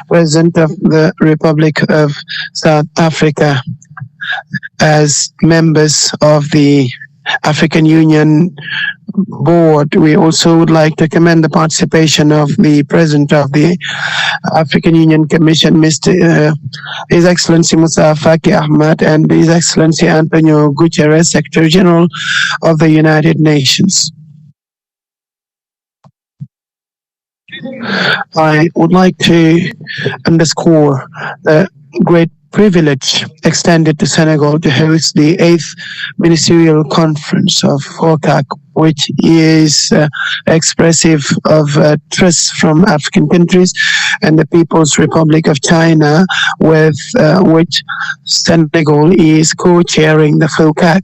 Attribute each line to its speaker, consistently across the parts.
Speaker 1: President of the Republic of South Africa, as members of the African Union board. We also would like to commend the participation of the President of the African Union Commission, His Excellency Musa Faki Ahmad, and His Excellency Antonio Guterres, Secretary General of the United Nations. I would like to underscore the great privilege extended to Senegal to host the 8th Ministerial Conference of FOCAC, which is expressive of trust from African countries and the People's Republic of China, with which Senegal is co-chairing the FOCAC.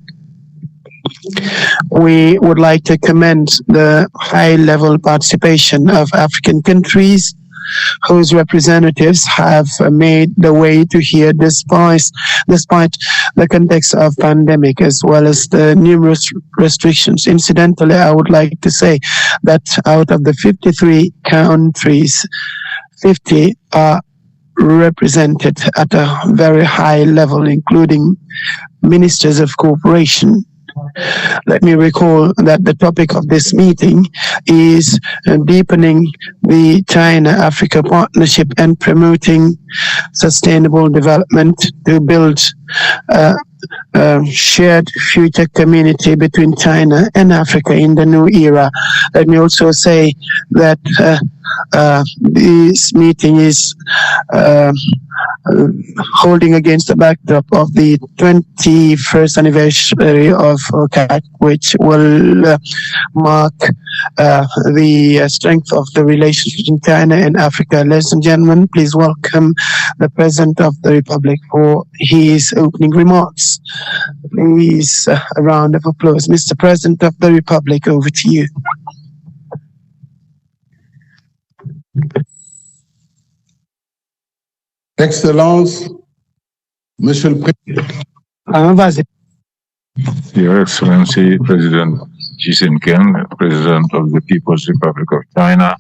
Speaker 1: We would like to commend the high-level participation of African countries whose representatives have made the way to here despite the context of pandemic as well as the numerous restrictions. Incidentally, I would like to say that out of the 53 countries, 50 are represented at a very high level, including ministers of cooperation. Let me recall that the topic of this meeting is deepening the China-Africa partnership and promoting sustainable development to build a shared future community between China and Africa in the new era. Let me also say that this meeting is holding against the backdrop of the 21st anniversary of OCAC, which will mark the strength of the relationship between China and Africa. Ladies and gentlemen, please welcome the President of the Republic for his opening remarks. Please, a round of applause. Mr. President of the Republic, over to you.
Speaker 2: Excellence, Monsieur le Président.
Speaker 3: Your Excellency, President Xi Jinping, President of the People's Republic of China,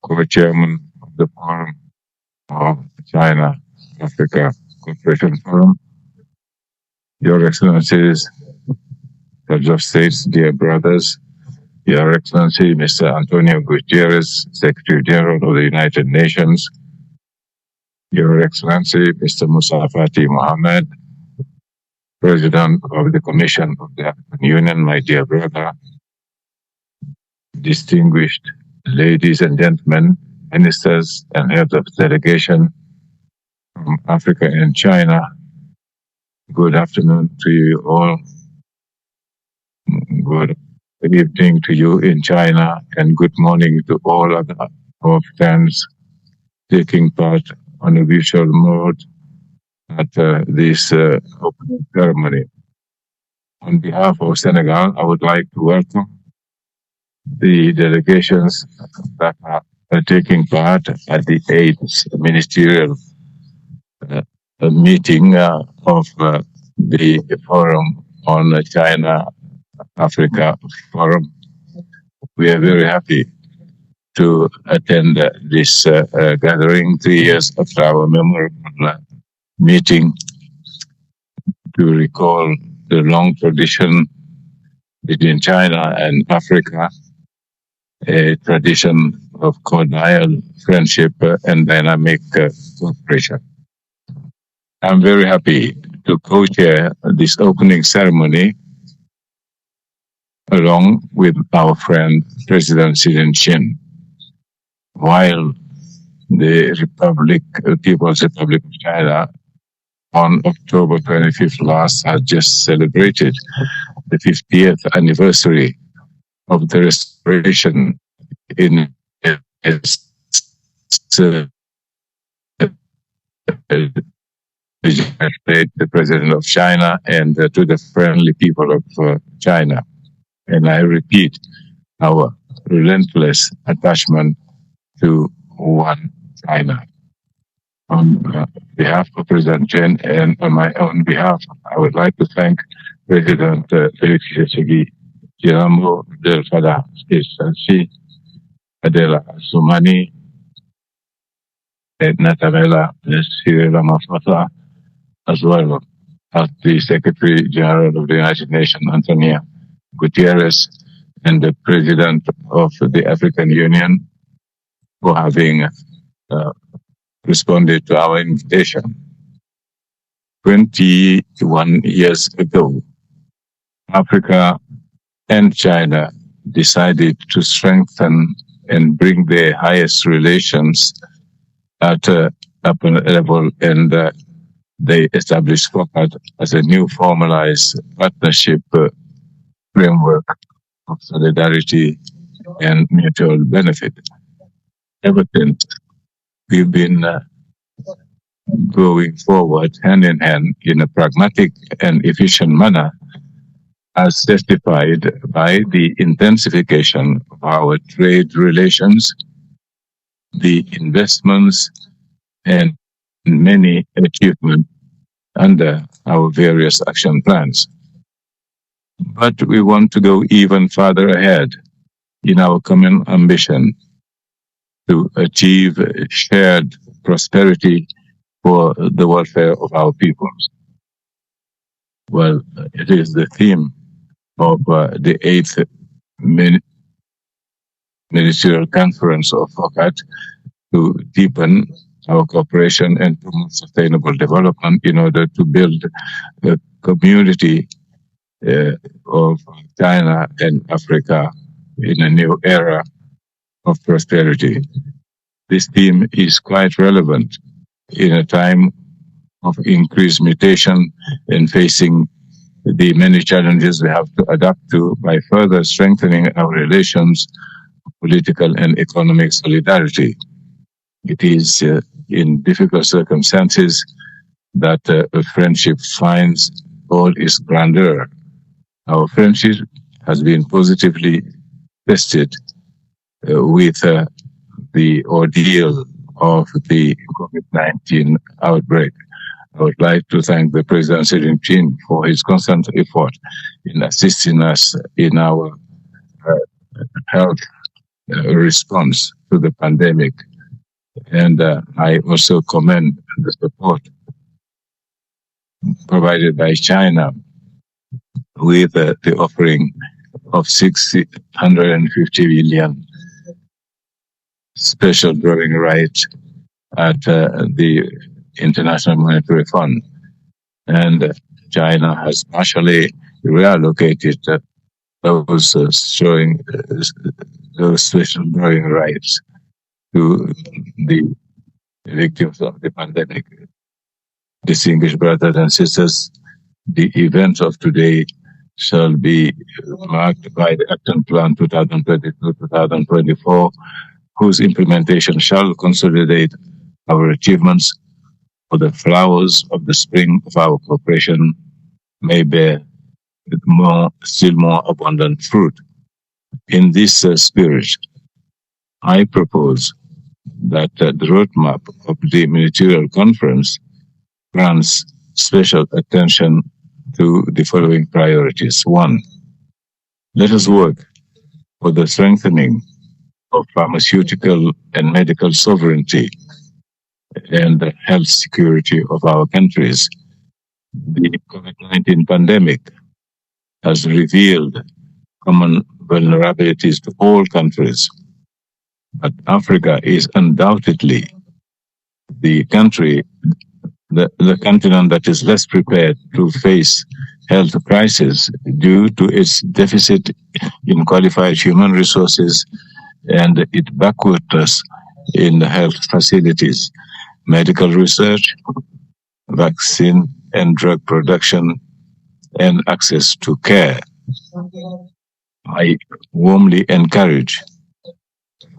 Speaker 3: Co-Chairman of the Forum of China-Africa Cooperation Forum, Your Excellencies, Heads of States, dear brothers, Your Excellency, Mr. Antonio Guterres, Secretary General of the United Nations, Your Excellency, Mr. Musa Faki Mohammed, President of the Commission of the African Union, my dear brother, distinguished ladies and gentlemen, ministers and heads of delegation from Africa and China, good afternoon to you all. Good evening to you in China, and good morning to all other our friends taking part on a virtual mode at this opening ceremony. On behalf of Senegal, I would like to welcome the delegations that are taking part at the 8th ministerial meeting of the Forum on China-Africa Forum. We are very happy to attend this gathering 3 years after our memorable meeting, to recall the long tradition between China and Africa, a tradition of cordial friendship and dynamic cooperation. I'm very happy to co-chair this opening ceremony along with our friend President Xi Jinping, while the People's Republic of China on October 25th last has just celebrated the 50th anniversary of the restoration in its the President of China and to the friendly people of China. And I repeat, our relentless attachment to one China. On behalf of President Chen and on my own behalf, I would like to thank President Felix Tshisekedi, Giramo del Fada, Excellency Adela Soumani, Natamela Cyril Ramaphosa, as well as the Secretary General of the United Nations, Antonio Guterres, and the President of the African Union for having responded to our invitation. 21 years ago, Africa and China decided to strengthen and bring their highest relations at a level, and they established FOCAT as a new formalized partnership framework of solidarity and mutual benefit. Ever since, we've been going forward hand in hand in a pragmatic and efficient manner, as testified by the intensification of our trade relations, the investments, and many achievements under our various action plans. But we want to go even further ahead in our common ambition to achieve shared prosperity for the welfare of our peoples. Well, it is the theme of the 8th Ministerial Conference of FOCAT to deepen our cooperation and promote sustainable development in order to build a community of China and Africa in a new era of prosperity. This theme is quite relevant in a time of increased mutation and facing the many challenges we have to adapt to by further strengthening our relations, political and economic solidarity. It is in difficult circumstances that a friendship finds all its grandeur. Our friendship has been positively tested with the ordeal of the COVID-19 outbreak. I would like to thank the President Xi Jinping for his constant effort in assisting us in our health response to the pandemic. And I also commend the support provided by China with the offering of 650 billion special drawing rights at the International Monetary Fund. And China has partially reallocated those showing those special drawing rights to the victims of the pandemic. Distinguished brothers and sisters, the events of today shall be marked by the Action Plan 2022-2024, whose implementation shall consolidate our achievements, for the flowers of the spring of our cooperation may bear still more abundant fruit. In this spirit, I propose that the roadmap of the ministerial conference grants special attention to the following priorities. 1, let us work for the strengthening of pharmaceutical and medical sovereignty and the health security of our countries. The COVID-19 pandemic has revealed common vulnerabilities to all countries, but Africa is undoubtedly the country, the continent that is less prepared to face health crisis due to its deficit in qualified human resources and its backwardness in health facilities, medical research, vaccine and drug production, and access to care. I warmly encourage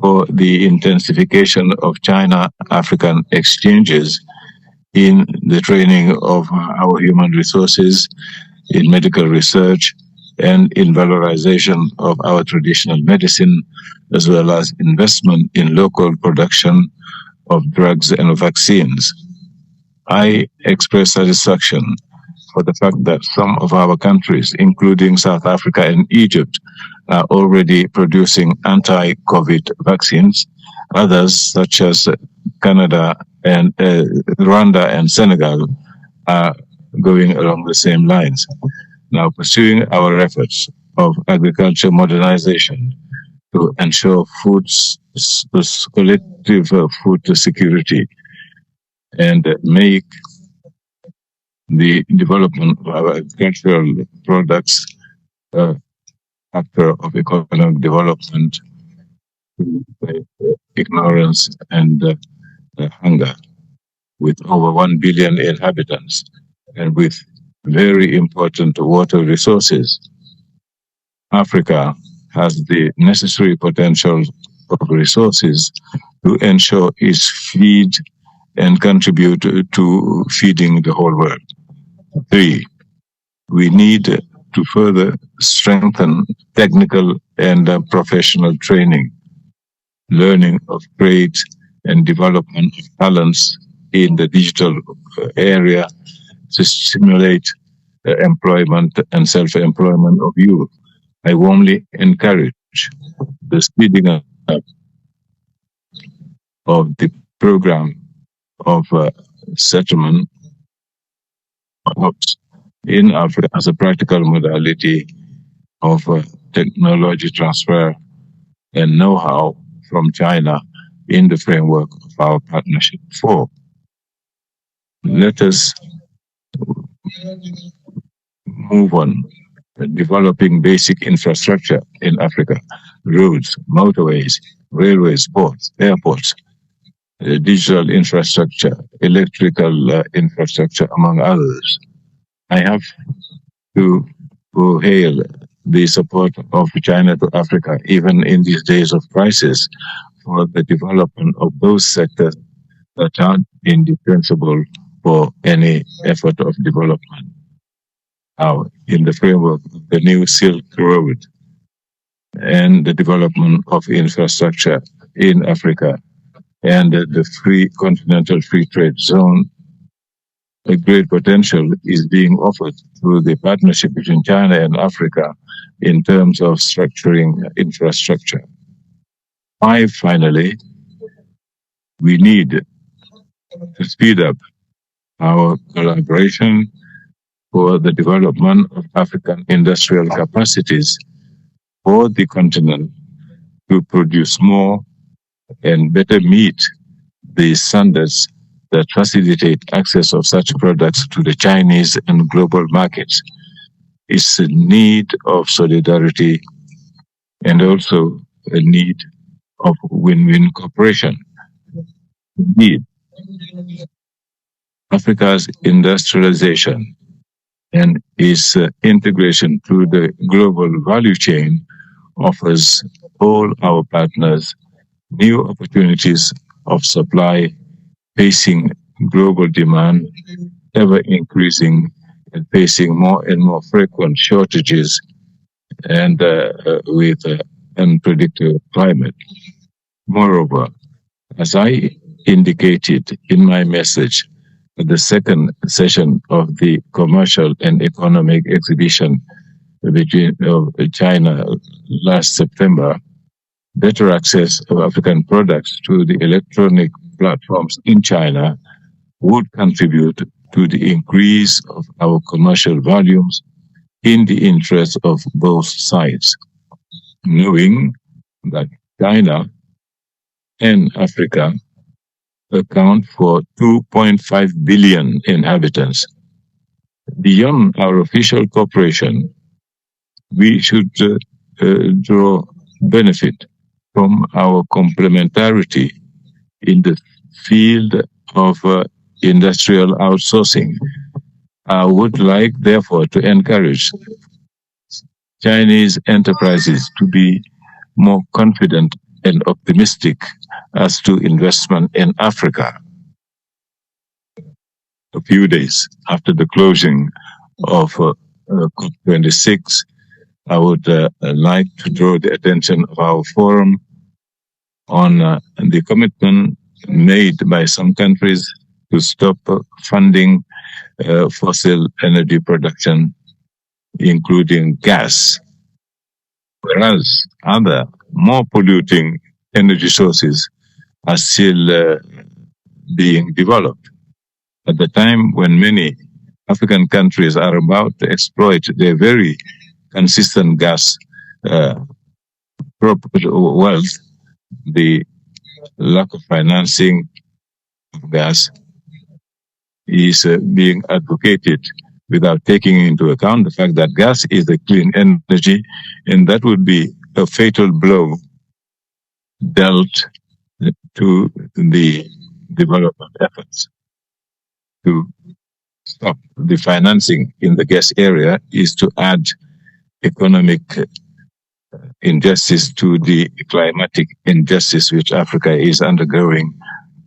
Speaker 3: for the intensification of China-African exchanges in the training of our human resources, in medical research, and in valorization of our traditional medicine, as well as investment in local production of drugs and vaccines. I express satisfaction for the fact that some of our countries, including South Africa and Egypt, are already producing anti-COVID vaccines. Others, such as Canada and Rwanda and Senegal are going along the same lines. Now, pursuing our efforts of agriculture modernization to ensure collective food security and make the development of our agricultural products a factor of economic development, ignorance, and hunger. With over 1 billion inhabitants and with very important water resources, Africa has the necessary potential of resources to ensure its feed and contribute to feeding the whole world. 3, we need to further strengthen technical and professional training, learning of trade and development of talents in the digital area to stimulate employment and self-employment of youth. I warmly encourage the speeding up of the program of settlement hubs in Africa as a practical modality of technology transfer and know-how from China in the framework of our partnership. 4, let us move on developing basic infrastructure in Africa: roads, motorways, railways, ports, airports, digital infrastructure, electrical infrastructure, among others. I have to hail the support of China to Africa, even in these days of crisis, for the development of those sectors that are indispensable for any effort of development. Now, in the framework of the new Silk Road and the development of infrastructure in Africa and the free continental free trade zone, a great potential is being offered through the partnership between China and Africa in terms of structuring infrastructure. 5, finally, we need to speed up our collaboration for the development of African industrial capacities for the continent to produce more and better meet the standards that facilitate access of such products to the Chinese and global markets. It's a need of solidarity and also a need of win-win cooperation. Indeed, Africa's industrialization and its integration to the global value chain offers all our partners new opportunities of supply facing global demand, ever increasing and facing more and more frequent shortages and with unpredictable climate. Moreover, as I indicated in my message at the second session of the commercial and economic exhibition between China last September, better access of African products to the electronic platforms in China would contribute to the increase of our commercial volumes in the interest of both sides, knowing that China and Africa account for 2.5 billion inhabitants. Beyond our official cooperation, we should draw benefit from our complementarity in the field of industrial outsourcing. I would like, therefore, to encourage Chinese enterprises to be more confident and optimistic as to investment in Africa. A few days after the closing of COP26, I would like to draw the attention of our forum on the commitment made by some countries to stop funding fossil energy production, including gas, whereas other more polluting energy sources are still being developed. At the time when many African countries are about to exploit their very consistent gas wealth, the lack of financing of gas is being advocated without taking into account the fact that gas is a clean energy, and that would be a fatal blow dealt to the development efforts. To stop the financing in the gas area is to add economic injustice to the climatic injustice which Africa is undergoing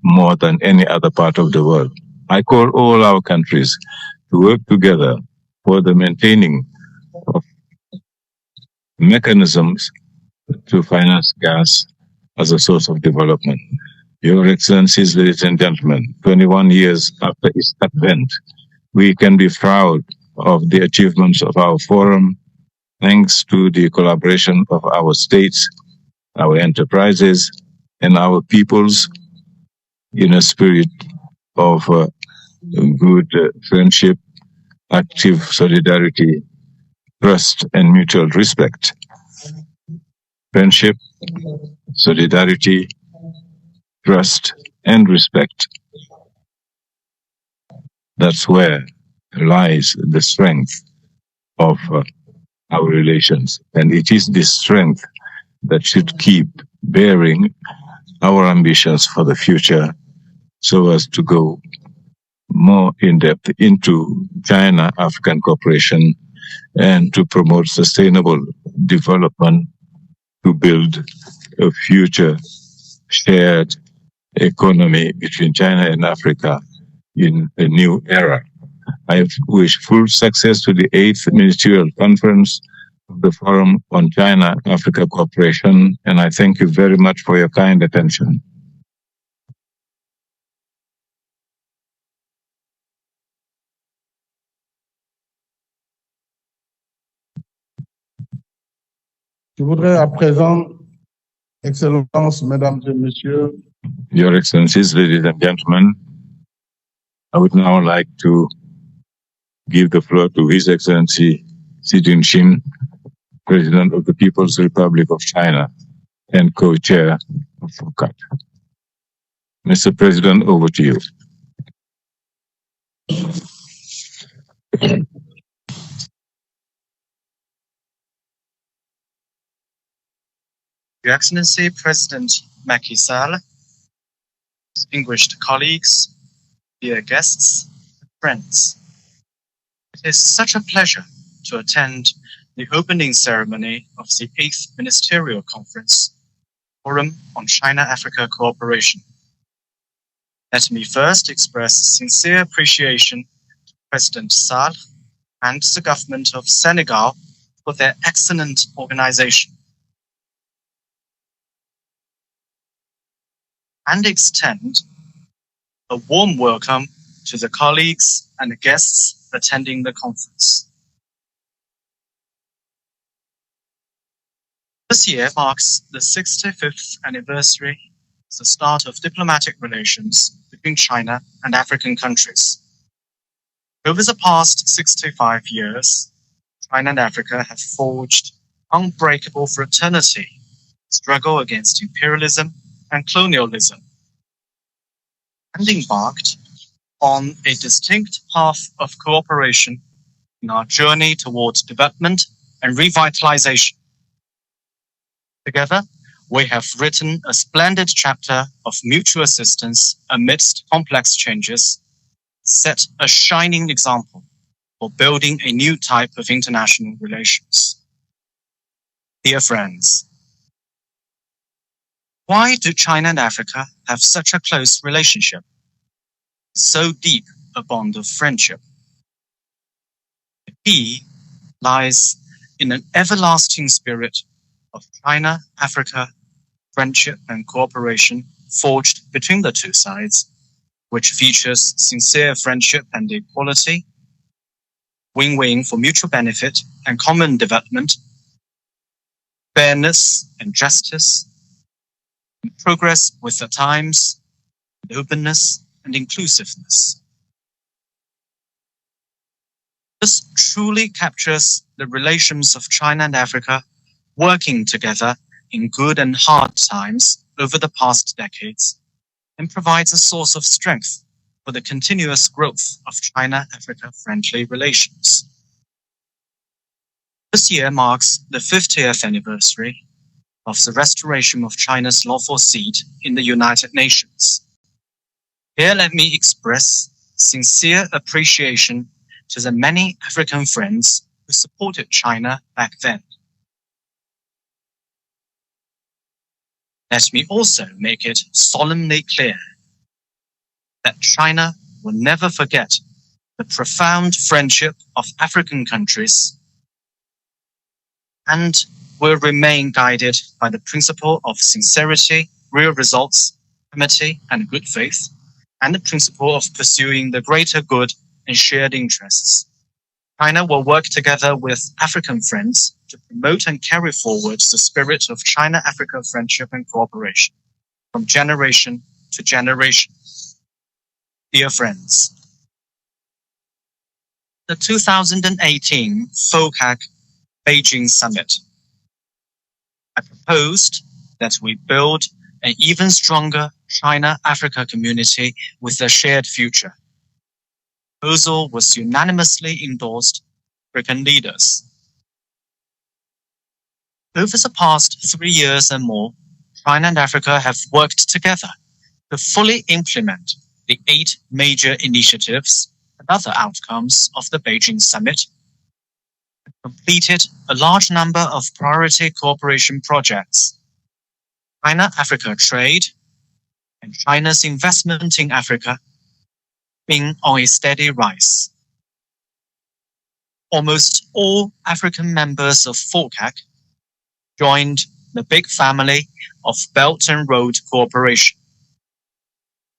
Speaker 3: more than any other part of the world. I call all our countries to work together for the maintaining of mechanisms to finance gas as a source of development. Your Excellencies, ladies and gentlemen, 21 years after its advent, we can be proud of the achievements of our forum, thanks to the collaboration of our states, our enterprises, and our peoples in a spirit of good friendship, active solidarity, trust, and mutual respect. Friendship, solidarity, trust, and respect. That's where lies the strength of our relations. And it is this strength that should keep bearing our ambitions for the future so as to go more in depth into China-African cooperation and to promote sustainable development to build a future shared economy between China and Africa in a new era. I wish full success to the 8th Ministerial Conference of the Forum on China-Africa Cooperation, and I thank you very much for your kind attention.
Speaker 2: Je voudrais à présent, Excellences, Mesdames et Messieurs,
Speaker 3: Your Excellencies, ladies and gentlemen, I would now like to give the floor to His Excellency Xi Jinping, President of the People's Republic of China and co-chair of FOCAT. Mr. President, over to you.
Speaker 4: Your Excellency President Macky Sall, distinguished colleagues, dear guests, friends, it is such a pleasure to attend the opening ceremony of the 8th Ministerial Conference, Forum on China-Africa Cooperation. Let me first express sincere appreciation to President Sall and the government of Senegal for their excellent organization, and extend a warm welcome to the colleagues and the guests attending the conference. This year marks the 65th anniversary of the start of diplomatic relations between China and African countries. Over the past 65 years, China and Africa have forged unbreakable fraternity, struggle against imperialism and colonialism, and embarked on a distinct path of cooperation in our journey towards development and revitalization. Together, we have written a splendid chapter of mutual assistance amidst complex changes, set a shining example for building a new type of international relations. Dear friends, why do China and Africa have such a close relationship, so deep a bond of friendship? The key lies in an everlasting spirit of China-Africa friendship and cooperation forged between the two sides, which features sincere friendship and equality, win-win for mutual benefit and common development, fairness and justice, progress with the times, and openness and inclusiveness. This truly captures the relations of China and Africa working together in good and hard times over the past decades, and provides a source of strength for the continuous growth of China-Africa friendly relations. This year marks the 50th anniversary of the restoration of China's lawful seat in the United Nations. Here, let me express sincere appreciation to the many African friends who supported China back then. Let me also make it solemnly clear that China will never forget the profound friendship of African countries and will remain guided by the principle of sincerity, real results, amity, and good faith, and the principle of pursuing the greater good and shared interests. China will work together with African friends to promote and carry forward the spirit of China-Africa friendship and cooperation from generation to generation. Dear friends, the 2018 FOCAC Beijing Summit, I proposed that we build an even stronger China-Africa community with a shared future. The proposal was unanimously endorsed by African leaders. Over the past 3 years and more, China and Africa have worked together to fully implement the 8 major initiatives and other outcomes of the Beijing Summit, and completed a large number of priority cooperation projects. China-Africa trade and China's investment in Africa being on a steady rise. Almost all African members of FOCAC joined the big family of Belt and Road Cooperation.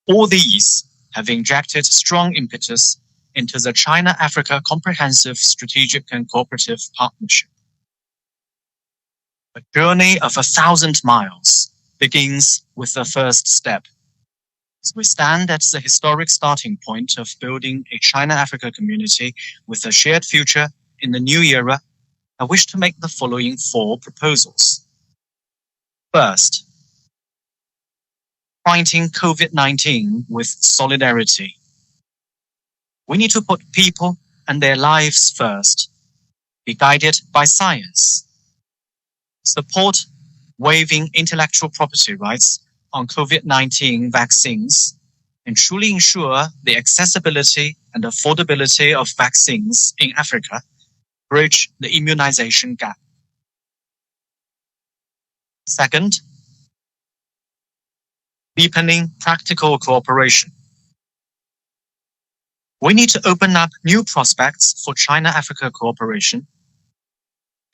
Speaker 4: All these have injected strong impetus into the China-Africa Comprehensive Strategic and Cooperative Partnership. The journey of 1,000 miles begins with the first step. As we stand at the historic starting point of building a China-Africa community with a shared future in the new era, I wish to make the following 4 proposals. First, fighting COVID-19 with solidarity. We need to put people and their lives first, be guided by science, support waiving intellectual property rights on COVID-19 vaccines, and truly ensure the accessibility and affordability of vaccines in Africa, bridge the immunization gap. Second, deepening practical cooperation. We need to open up new prospects for China-Africa cooperation,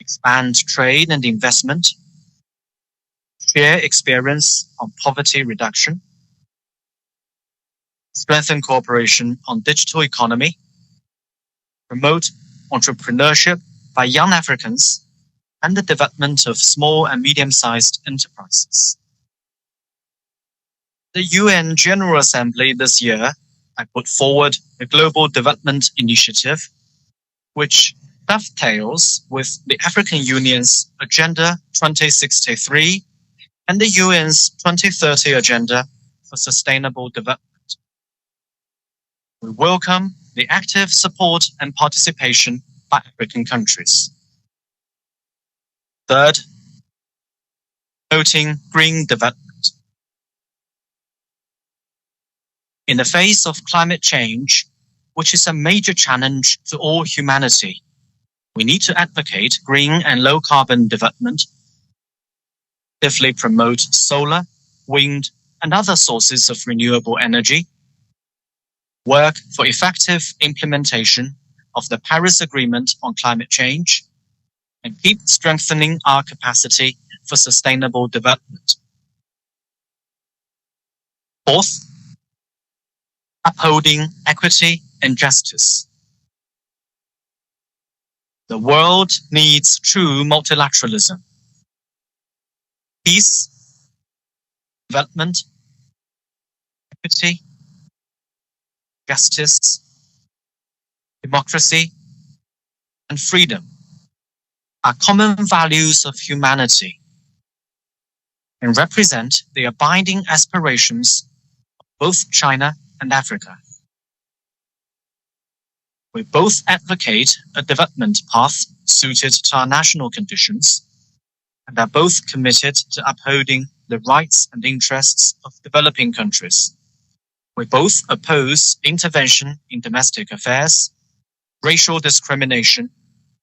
Speaker 4: expand trade and investment, share experience on poverty reduction, strengthen cooperation on digital economy, promote entrepreneurship by young Africans, and the development of small and medium-sized enterprises. The UN General Assembly this year, I put forward a Global Development Initiative, which dovetails with the African Union's Agenda 2063 and the UN's 2030 Agenda for Sustainable Development. We welcome the active support and participation by African countries. Third, promoting green development. In the face of climate change, which is a major challenge to all humanity, we need to advocate green and low carbon development, actively promote solar, wind, and other sources of renewable energy, work for effective implementation of the Paris Agreement on climate change, and keep strengthening our capacity for sustainable development. Fourth, upholding equity and justice. The world needs true multilateralism. Peace, development, equity, justice, democracy, and freedom are common values of humanity and represent the abiding aspirations of both China and Africa. We both advocate a development path suited to our national conditions and are both committed to upholding the rights and interests of developing countries. We both oppose intervention in domestic affairs, racial discrimination,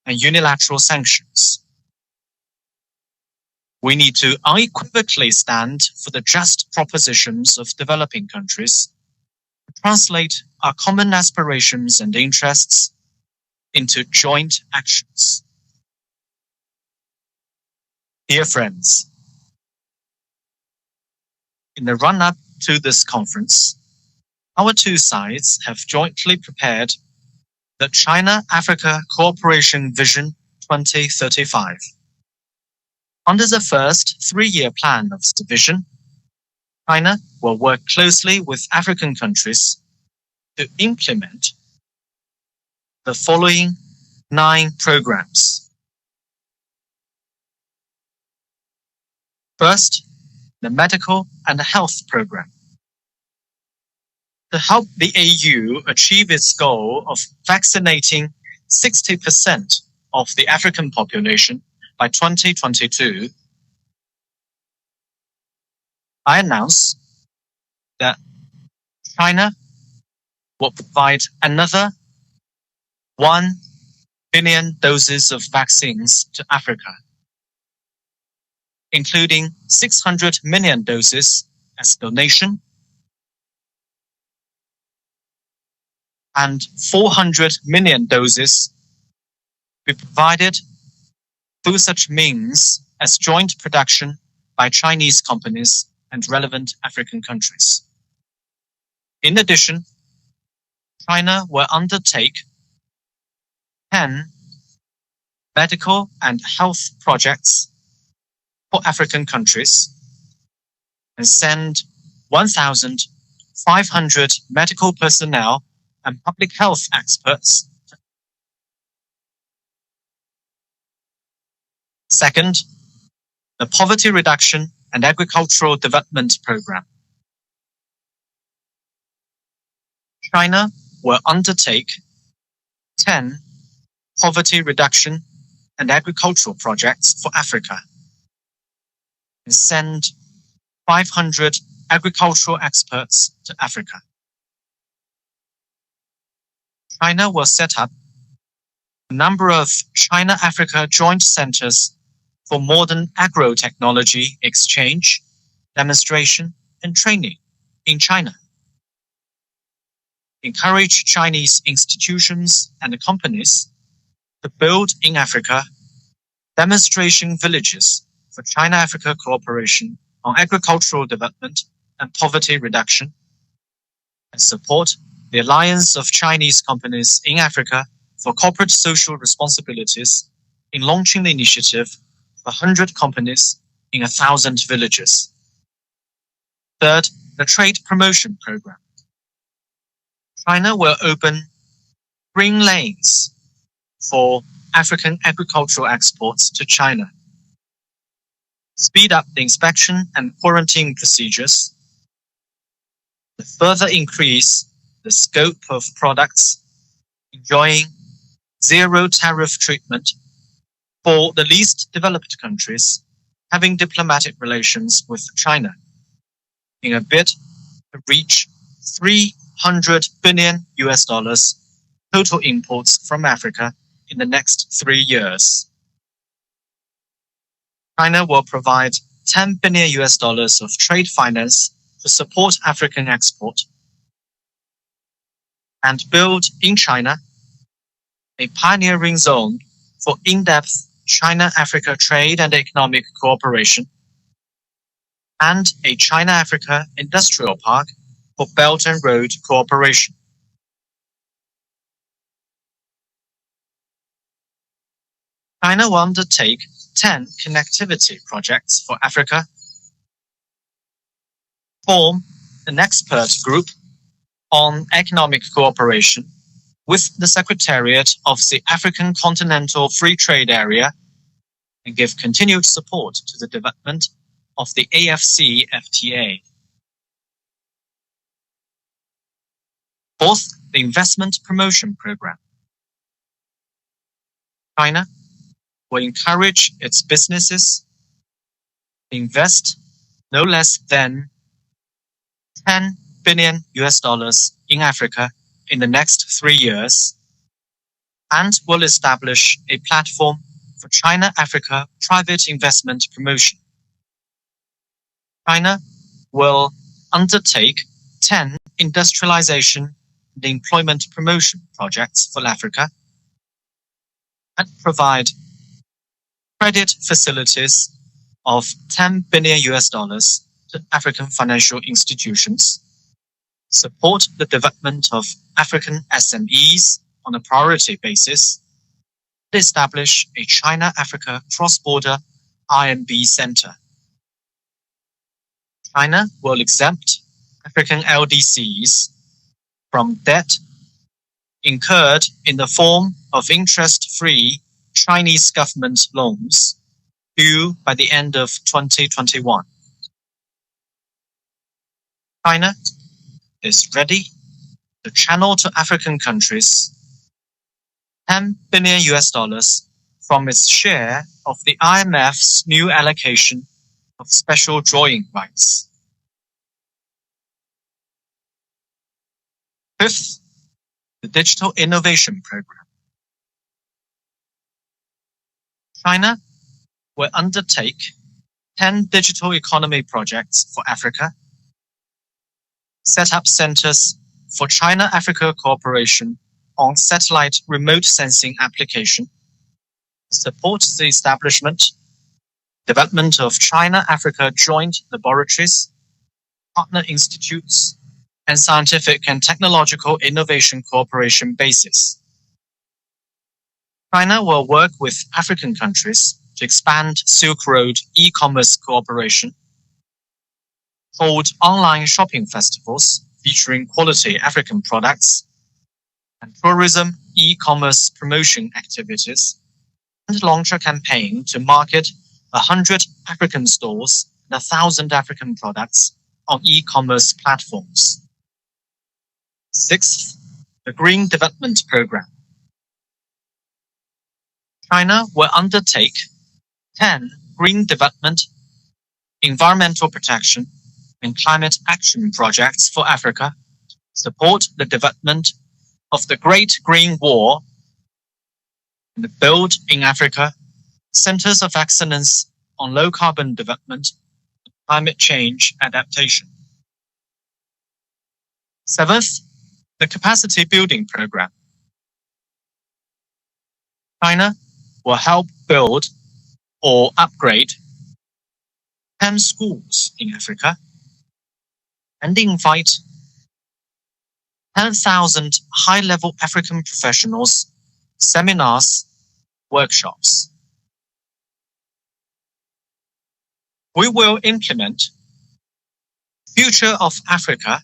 Speaker 4: and unilateral sanctions. We need to unequivocally stand for the just propositions of developing countries, translate our common aspirations and interests into joint actions. Dear friends, in the run-up to this conference, our two sides have jointly prepared the China-Africa Cooperation Vision 2035. Under the first three-year plan of the vision, China will work closely with African countries to implement the following 9 programs. First, the medical and health program. To help the AU achieve its goal of vaccinating 60% of the African population by 2022, I announce that China will provide another 1 billion doses of vaccines to Africa, including 600 million doses as donation and 400 million doses be provided through such means as joint production by Chinese companies and relevant African countries. In addition, China will undertake 10 medical and health projects for African countries and send 1,500 medical personnel and public health experts. Second, the Poverty Reduction and Agricultural Development Program. China will undertake 10 poverty reduction and agricultural projects for Africa and send 500 agricultural experts to Africa. China will set up a number of China-Africa joint centers for modern agro-technology exchange, demonstration, and training in China. Encourage Chinese institutions and companies to build in Africa demonstration villages for China-Africa cooperation on agricultural development and poverty reduction, and support the Alliance of Chinese Companies in Africa for Corporate Social Responsibilities in launching the initiative for 100 companies in 1,000 villages. Third, the Trade Promotion Program. China will open green lanes for African agricultural exports to China, speed up the inspection and quarantine procedures, to further increase the scope of products enjoying zero tariff treatment for the least developed countries having diplomatic relations with China, in a bid to reach $300 billion total imports from Africa in the next 3 years. China will provide $10 billion of trade finance to support African export and build in China a pioneering zone for in-depth China-Africa trade and economic cooperation and a China-Africa industrial park for Belt and Road cooperation. China will undertake 10 connectivity projects for Africa, form an expert group on economic cooperation with the Secretariat of the African Continental Free Trade Area and give continued support to the development of the AFCFTA. Fourth, the Investment Promotion Program. China will encourage its businesses to invest no less than $10 billion in Africa in the next 3 years and will establish a platform for China-Africa private investment promotion. China will undertake 10 industrialization and employment promotion projects for Africa and provide credit facilities of $10 billion to African financial institutions, support the development of African SMEs on a priority basis, and establish a China-Africa cross-border RMB center. China will exempt African LDCs from debt incurred in the form of interest-free Chinese government loans due by the end of 2021. China is ready to channel to African countries $10 billion from its share of the IMF's new allocation of special drawing rights. Fifth, the Digital Innovation Program. China will undertake 10 digital economy projects for Africa, set up centers for China-Africa cooperation on satellite remote sensing application, support the establishment, development of China-Africa joint laboratories, partner institutes, and scientific and technological innovation cooperation bases. China will work with African countries to expand Silk Road e-commerce cooperation, hold online shopping festivals featuring quality African products, and tourism e-commerce promotion activities, and launch a campaign to market 100 African stores and 1,000 African products on e-commerce platforms. Sixth, the Green Development Program. China will undertake 10 green development, environmental protection, and climate action projects for Africa, support the development of the Great Green Wall, and build in Africa centers of excellence on low carbon development and climate change adaptation. Seventh, the Capacity Building Program. China will help build or upgrade 10 schools in Africa and invite 10,000 high-level African professionals, seminars, workshops. We will implement Future of Africa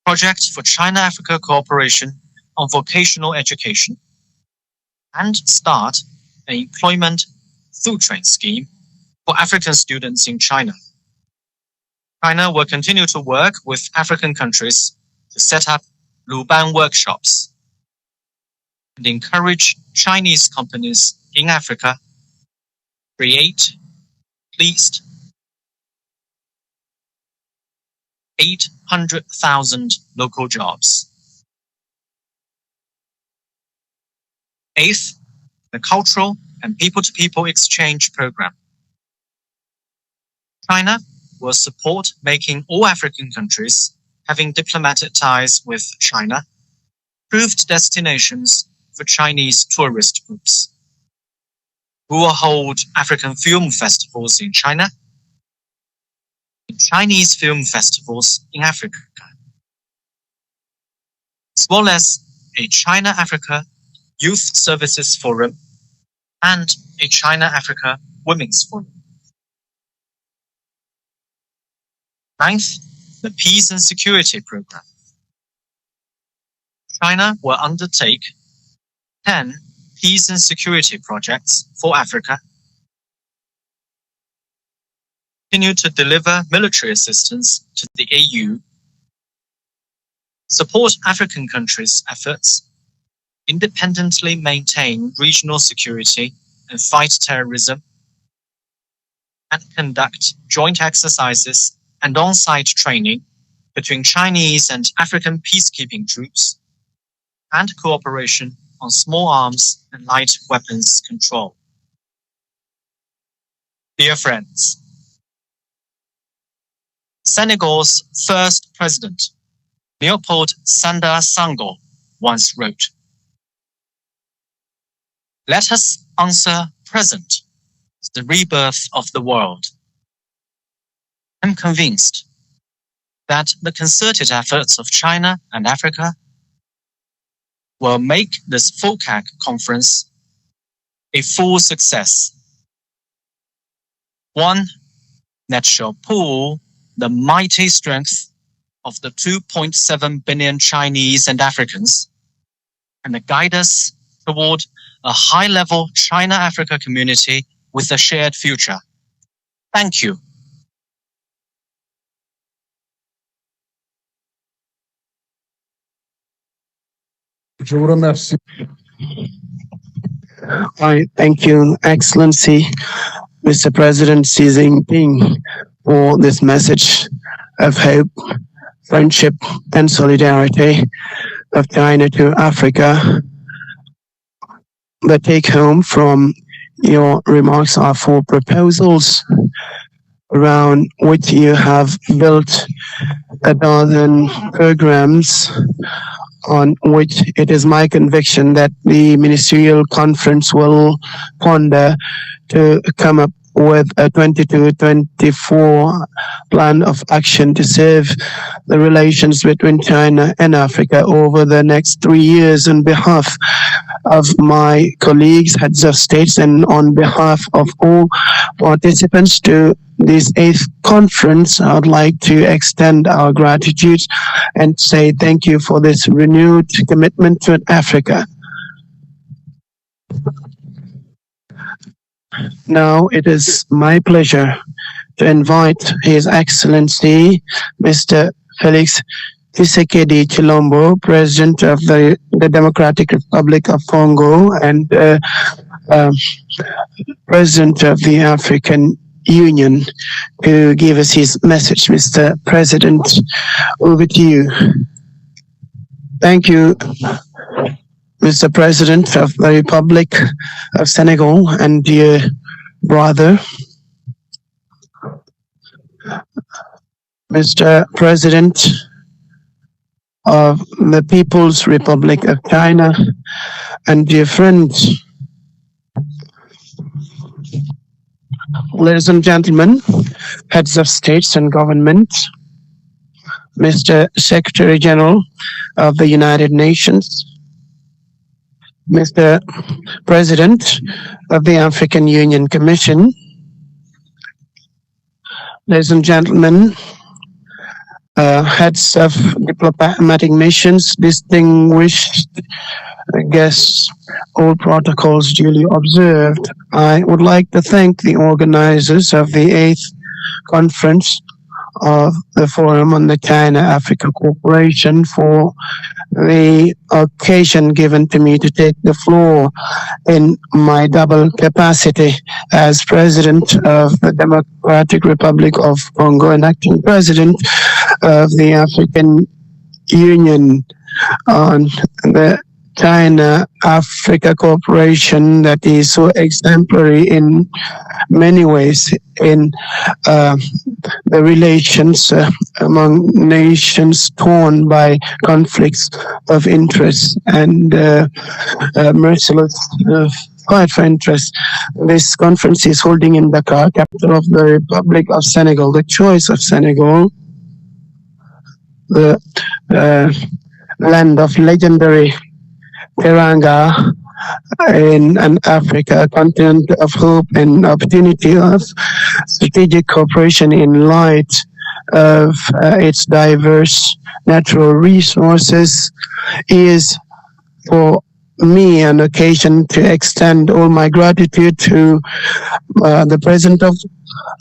Speaker 4: project for China-Africa cooperation on vocational education and start an employment food train scheme for African students in China. China will continue to work with African countries to set up Luban workshops and encourage Chinese companies in Africa create at least 800,000 local jobs. Eighth, the Cultural and People-to-People Exchange Program. China will support making all African countries having diplomatic ties with China approved destinations for Chinese tourist groups. We will hold African film festivals in China and Chinese film festivals in Africa, as well as a China-Africa Youth Services Forum and a China-Africa Women's Forum. Ninth, the Peace and Security Program. China will undertake 10 peace and security projects for Africa, continue to deliver military assistance to the AU, support African countries' efforts, independently maintain regional security and fight terrorism, and conduct joint exercises and on-site training between Chinese and African peacekeeping troops, and cooperation on small arms and light weapons control. Dear friends, Senegal's first president, Leopold Sédar Senghor, once wrote, "Let us answer present the rebirth of the world." I'm convinced that the concerted efforts of China and Africa will make this FOCAC conference a full success, one that shall pool the mighty strength of the 2.7 billion Chinese and Africans and guide us toward a high-level China-Africa community with a shared future. Thank you.
Speaker 2: Je vous remercie.
Speaker 1: I thank you, Excellency, Mr. President Xi Jinping, for this message of hope, friendship, and solidarity of China to Africa. The take-home from your remarks are 4 proposals around which you have built a dozen programs on which it is my conviction that the ministerial conference will ponder to come up with a 22-24 plan of action to serve the relations between China and Africa over the next 3 years. On behalf of my colleagues, heads of states, and on behalf of all participants to this 8th conference, I would like to extend our gratitude and say thank you for this renewed commitment to Africa. Now it is my pleasure to invite His Excellency Mr. Felix Tshisekedi Chilombo, President of the Democratic Republic of Congo and President of the African Union, to give us his message. Mr. President, over to you. Thank you, Mr. President of the Republic of Senegal and dear brother, Mr. President of the People's Republic of China, and dear friends, ladies and gentlemen, heads of states and government, Mr. Secretary General of the United Nations, Mr. President of the African Union Commission, ladies and gentlemen, heads of diplomatic missions, distinguished guests, all protocols duly observed. I would like to thank the organizers of the 8th conference of the Forum on the China-Africa Cooperation for the occasion given to me to take the floor in my double capacity as President of the Democratic Republic of Congo and acting President of the African Union on the China-Africa cooperation that is so exemplary in many ways in the relations among nations torn by conflicts of interest and merciless fight for interest. This conference is holding in Dakar, capital of the Republic of Senegal. The choice of Senegal, the land of legendary Teranga in an Africa, a continent of hope and opportunity of strategic cooperation in light of its diverse natural resources is for me an occasion to extend all my gratitude to the President of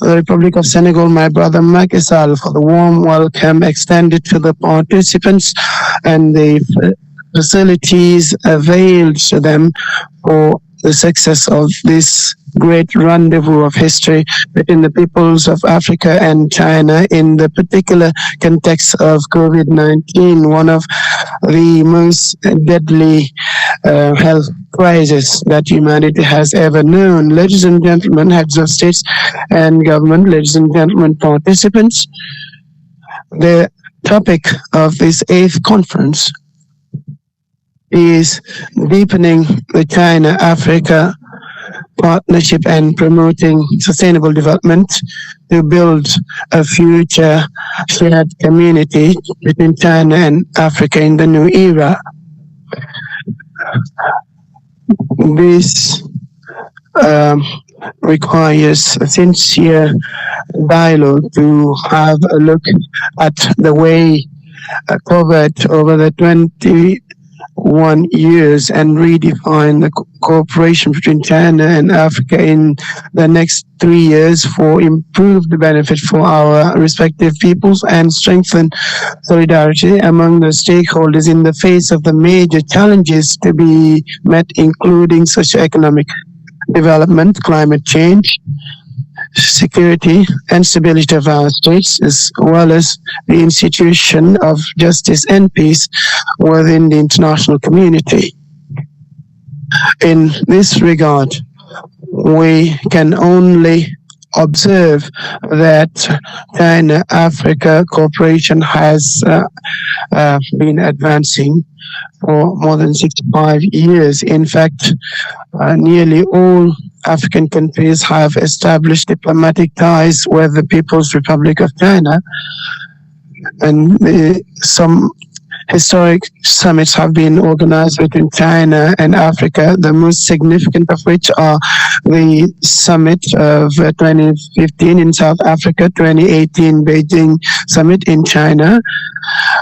Speaker 1: the Republic of Senegal, my brother Macky Sall, for the warm welcome extended to the participants and the facilities availed to them for the success of this great rendezvous of history between the peoples of Africa and China in the particular context of COVID-19, one of the most deadly health crisis that humanity has ever known. Ladies and gentlemen, heads of states and government, ladies and gentlemen, participants, the topic of this 8th conference is deepening the China-Africa partnership and promoting sustainable development to build a future shared community between China and Africa in the new era. This requires a sincere dialogue to have a look at the way covered over the 21 years and redefine the cooperation between China and Africa in the next 3 years for improved benefit for our respective peoples and strengthen solidarity among the stakeholders in the face of the major challenges to be met, including socioeconomic development, climate change, security and stability of our states, as well as the institution of justice and peace within the international community. In this regard, we can only observe that China-Africa cooperation has been advancing for more than 65 years. In fact, nearly all African countries have established diplomatic ties with the People's Republic of China, and some historic summits have been organized between China and Africa, the most significant of which are the summit of 2015 in South Africa, 2018 Beijing summit in China,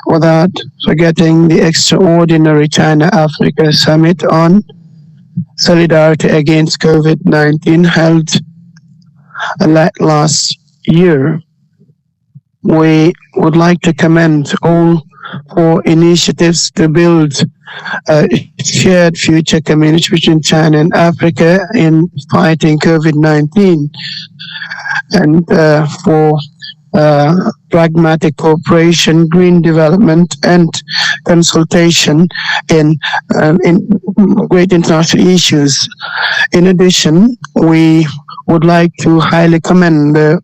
Speaker 1: without forgetting the extraordinary China-Africa summit on solidarity against COVID-19 held last year. We would like to commend all 4 initiatives to build a shared future community between China and Africa in fighting COVID-19 and for pragmatic cooperation, green development, and consultation in great international issues. In addition, we would like to highly commend the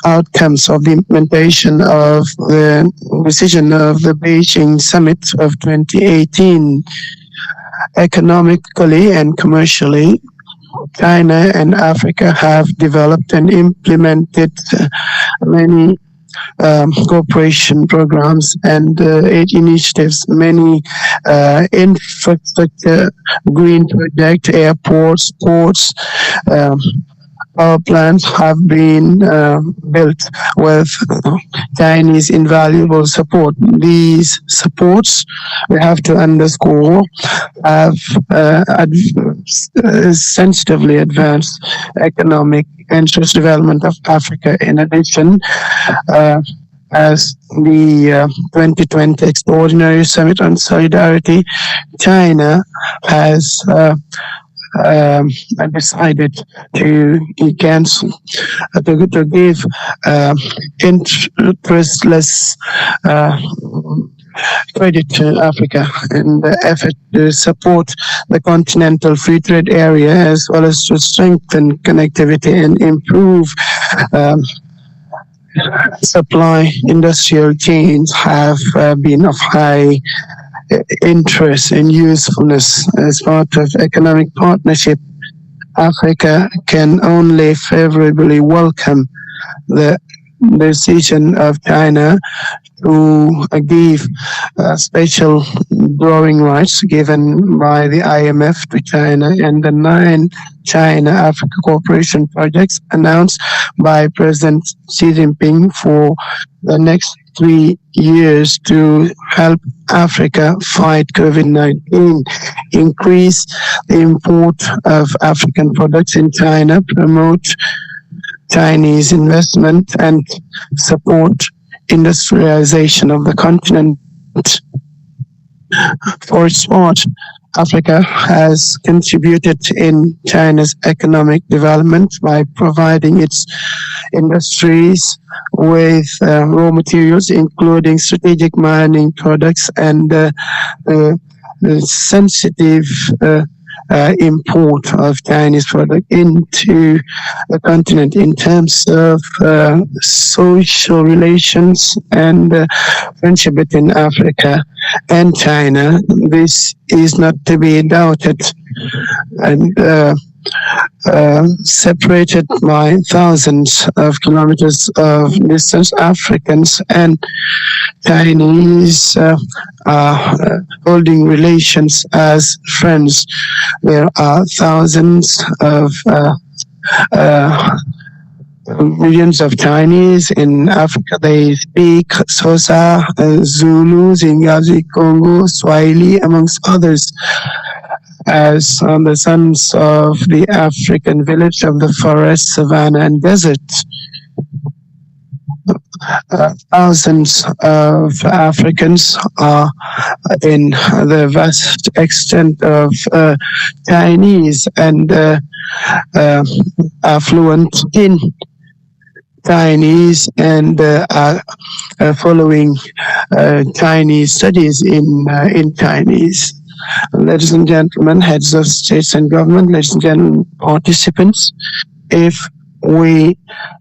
Speaker 1: outcomes of the implementation of the decision of the Beijing Summit of 2018. Economically and commercially, China and Africa have developed and implemented many cooperation programs and 8 initiatives, many infrastructure, green projects, airports, ports, power plants have been built with Chinese invaluable support. These supports, we have to underscore, have sensitively advanced economic and social development of Africa. In addition, as the 2020 Extraordinary Summit on Solidarity, China has decided to cancel, to give interestless credit to Africa in the effort to support the continental free trade area, as well as to strengthen connectivity and improve supply. Industrial chains have been of high interest and usefulness as part of economic partnership. Africa can only favorably welcome the decision of China to give special drawing rights given by the IMF to China, and the 9 China-Africa cooperation projects announced by President Xi Jinping for the next 3 years to help Africa fight COVID-19, increase the import of African products in China, promote Chinese investment, and support industrialization of the continent. For its part, Africa has contributed in China's economic development by providing its industries with raw materials, including strategic mining products and sensitive import of Chinese product into the continent in terms of social relations and friendship between Africa and China. This is not to be doubted, and separated by thousands of kilometers of distance, Africans and Chinese are holding relations as friends. There are thousands of millions of Chinese in Africa. They speak Xhosa, Zulu, Zingazi, Congo, Swahili, amongst others. As the sons of the African village of the forest, savanna, and desert. Thousands of Africans are in the vast extent of Chinese and are fluent in Chinese and are following Chinese studies in Chinese. Ladies and gentlemen, heads of states and government, ladies and gentlemen, participants, if we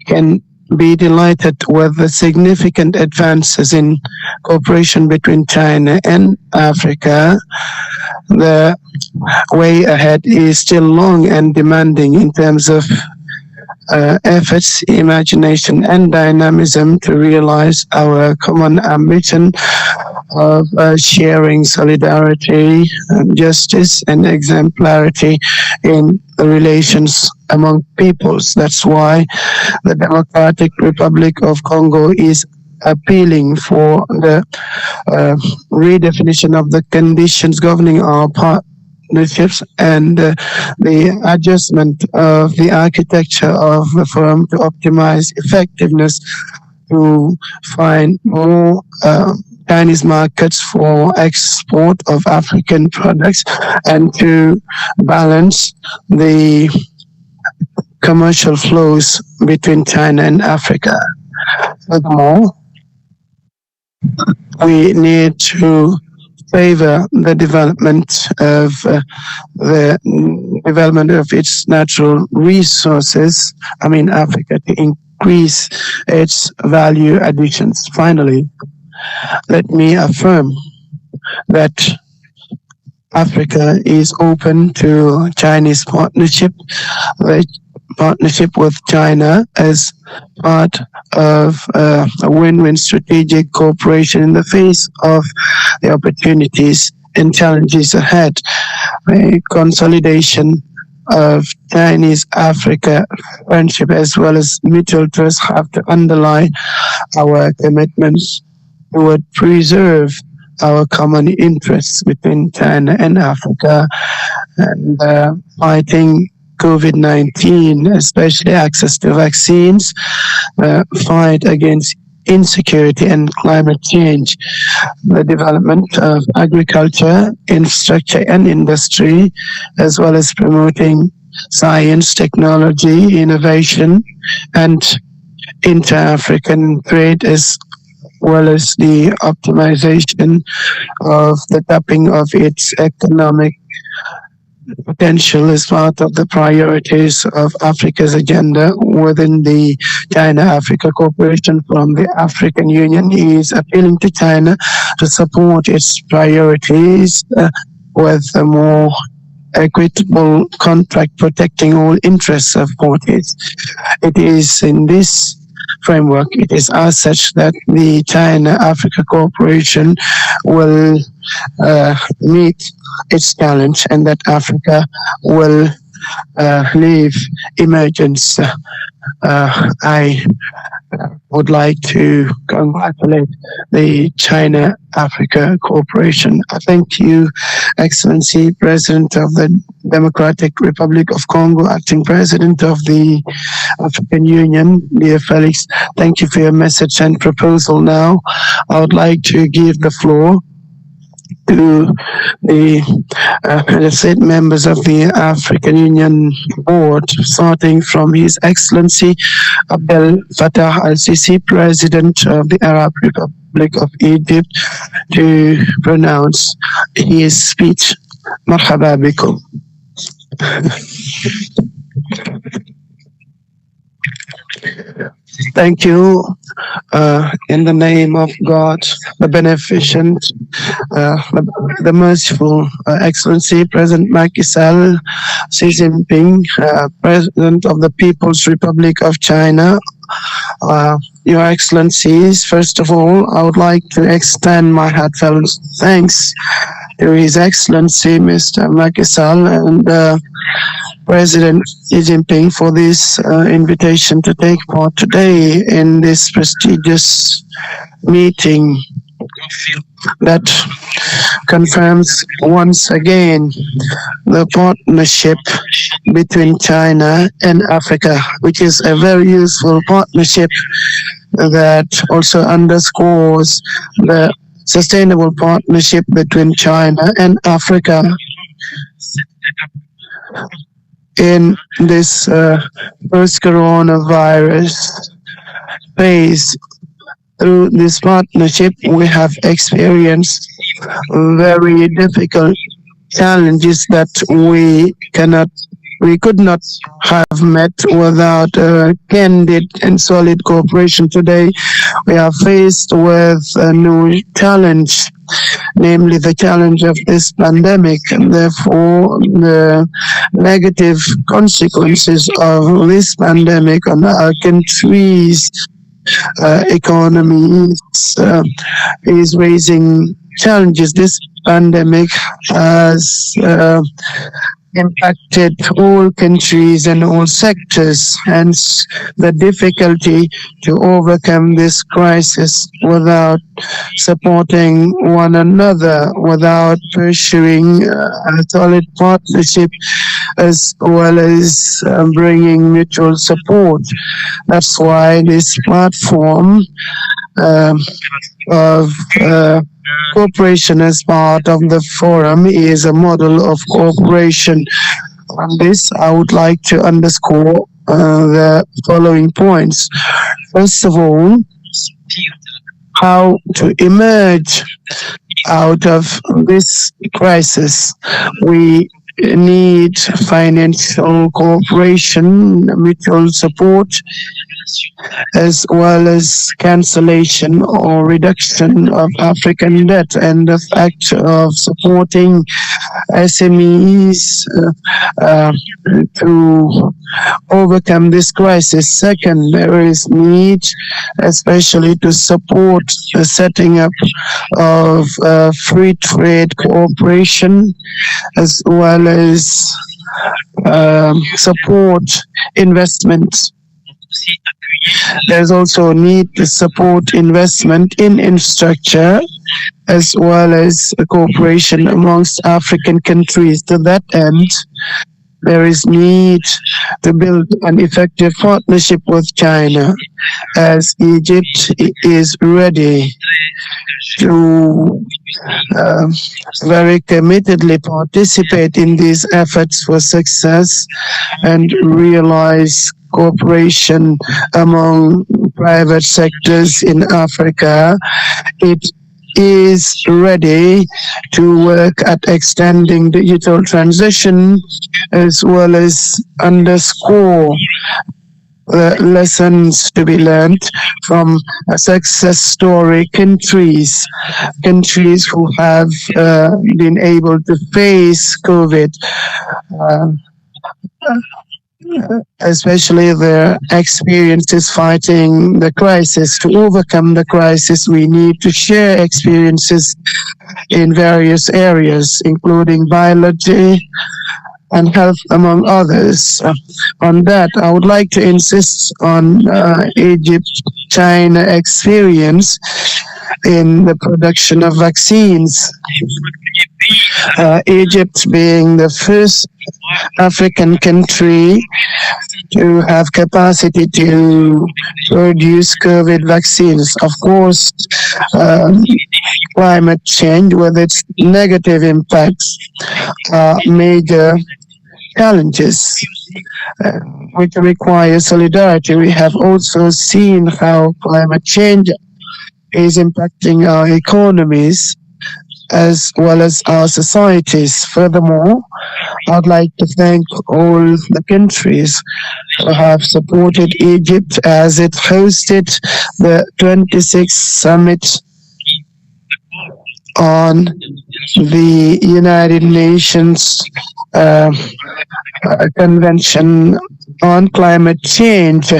Speaker 1: can be delighted with the significant advances in cooperation between China and Africa, the way ahead is still long and demanding in terms of efforts, imagination, and dynamism to realize our common ambition of sharing solidarity, justice, and exemplarity in the relations among peoples. That's why the Democratic Republic of Congo is appealing for the redefinition of the conditions governing our partnerships and the adjustment of the architecture of the forum to optimize effectiveness, to find more Chinese markets for export of African products, and to balance the commercial flows between China and Africa. Furthermore, we need to favor the development of its natural resources. Africa, to increase its value additions. Finally, let me affirm that Africa is open to Chinese partnership with China as part of a win-win strategic cooperation in the face of the opportunities and challenges ahead. A consolidation of Chinese-Africa friendship as well as mutual trust have to underlie our commitments toward preserve our common interests between China and Africa, and fighting COVID-19, especially access to vaccines, fight against insecurity and climate change, the development of agriculture, infrastructure, and industry, as well as promoting science, technology, innovation, and inter-African trade, as well as the optimization of the tapping of its economic potential as part of the priorities of Africa's agenda within the China-Africa Cooperation Forum. The African Union is appealing to China to support its priorities with a more equitable contract protecting all interests of parties. It is in this framework. It is as such that the China-Africa cooperation will meet its challenge and that Africa will leave emergence. I would like to congratulate the China-Africa Cooperation. I thank you, Excellency President of the Democratic Republic of Congo, Acting President of the African Union, dear Felix. Thank you for your message and proposal. Now, I would like to give the floor to the state members of the African Union Board, starting from His Excellency Abdel Fattah al-Sisi, President of the Arab Republic of Egypt, to pronounce his speech. Marhaba bikum. Thank you. In the name of God, the beneficent, the merciful, Excellency President Macky Sall, Xi Jinping, President of the People's Republic of China, Your Excellencies, first of all, I would like to extend my heartfelt thanks to His Excellency Mr. Macky Sall and President Xi Jinping for this invitation to take part today in this prestigious meeting that confirms once again the partnership between China and Africa, which is a very useful partnership that also underscores the sustainable partnership between China and Africa. In this post-coronavirus phase, through this partnership, we have experienced very difficult challenges that we could not have met without a candid and solid cooperation. Today, we are faced with a new challenge, namely the challenge of this pandemic, and therefore the negative consequences of this pandemic on our country's economies is raising challenges. This pandemic has impacted all countries and all sectors, hence the difficulty to overcome this crisis without supporting one another, without pursuing a solid partnership as well as bringing mutual support. That's why this platform of cooperation as part of the forum is a model of cooperation. On this, I would like to underscore the following points. First of all, how to emerge out of this crisis. We need financial cooperation, mutual support, as well as cancellation or reduction of African debt, and the fact of supporting SMEs to overcome this crisis. Second, there is need especially to support the setting up of free trade cooperation, as well as support investments. There's also a need to support investment in infrastructure, as well as cooperation amongst African countries. To that end, there is need to build an effective partnership with China, as Egypt is ready to very committedly participate in these efforts for success and realize cooperation among private sectors in Africa. It is ready to work at extending digital transition, as well as underscore the lessons to be learned from success story countries who have been able to face COVID. especially their experiences fighting the crisis. To overcome the crisis, we need to share experiences in various areas, including biology and health, among others. On that, I would like to insist on Egypt-China experience in the production of vaccines. Egypt being the first African country to have capacity to produce COVID vaccines. Of course, climate change with its negative impacts are major challenges which require solidarity. We have also seen how climate change is impacting our economies as well as our societies. Furthermore, I'd like to thank all the countries who have supported Egypt as it hosted the 26th summit on the United Nations Convention on Climate Change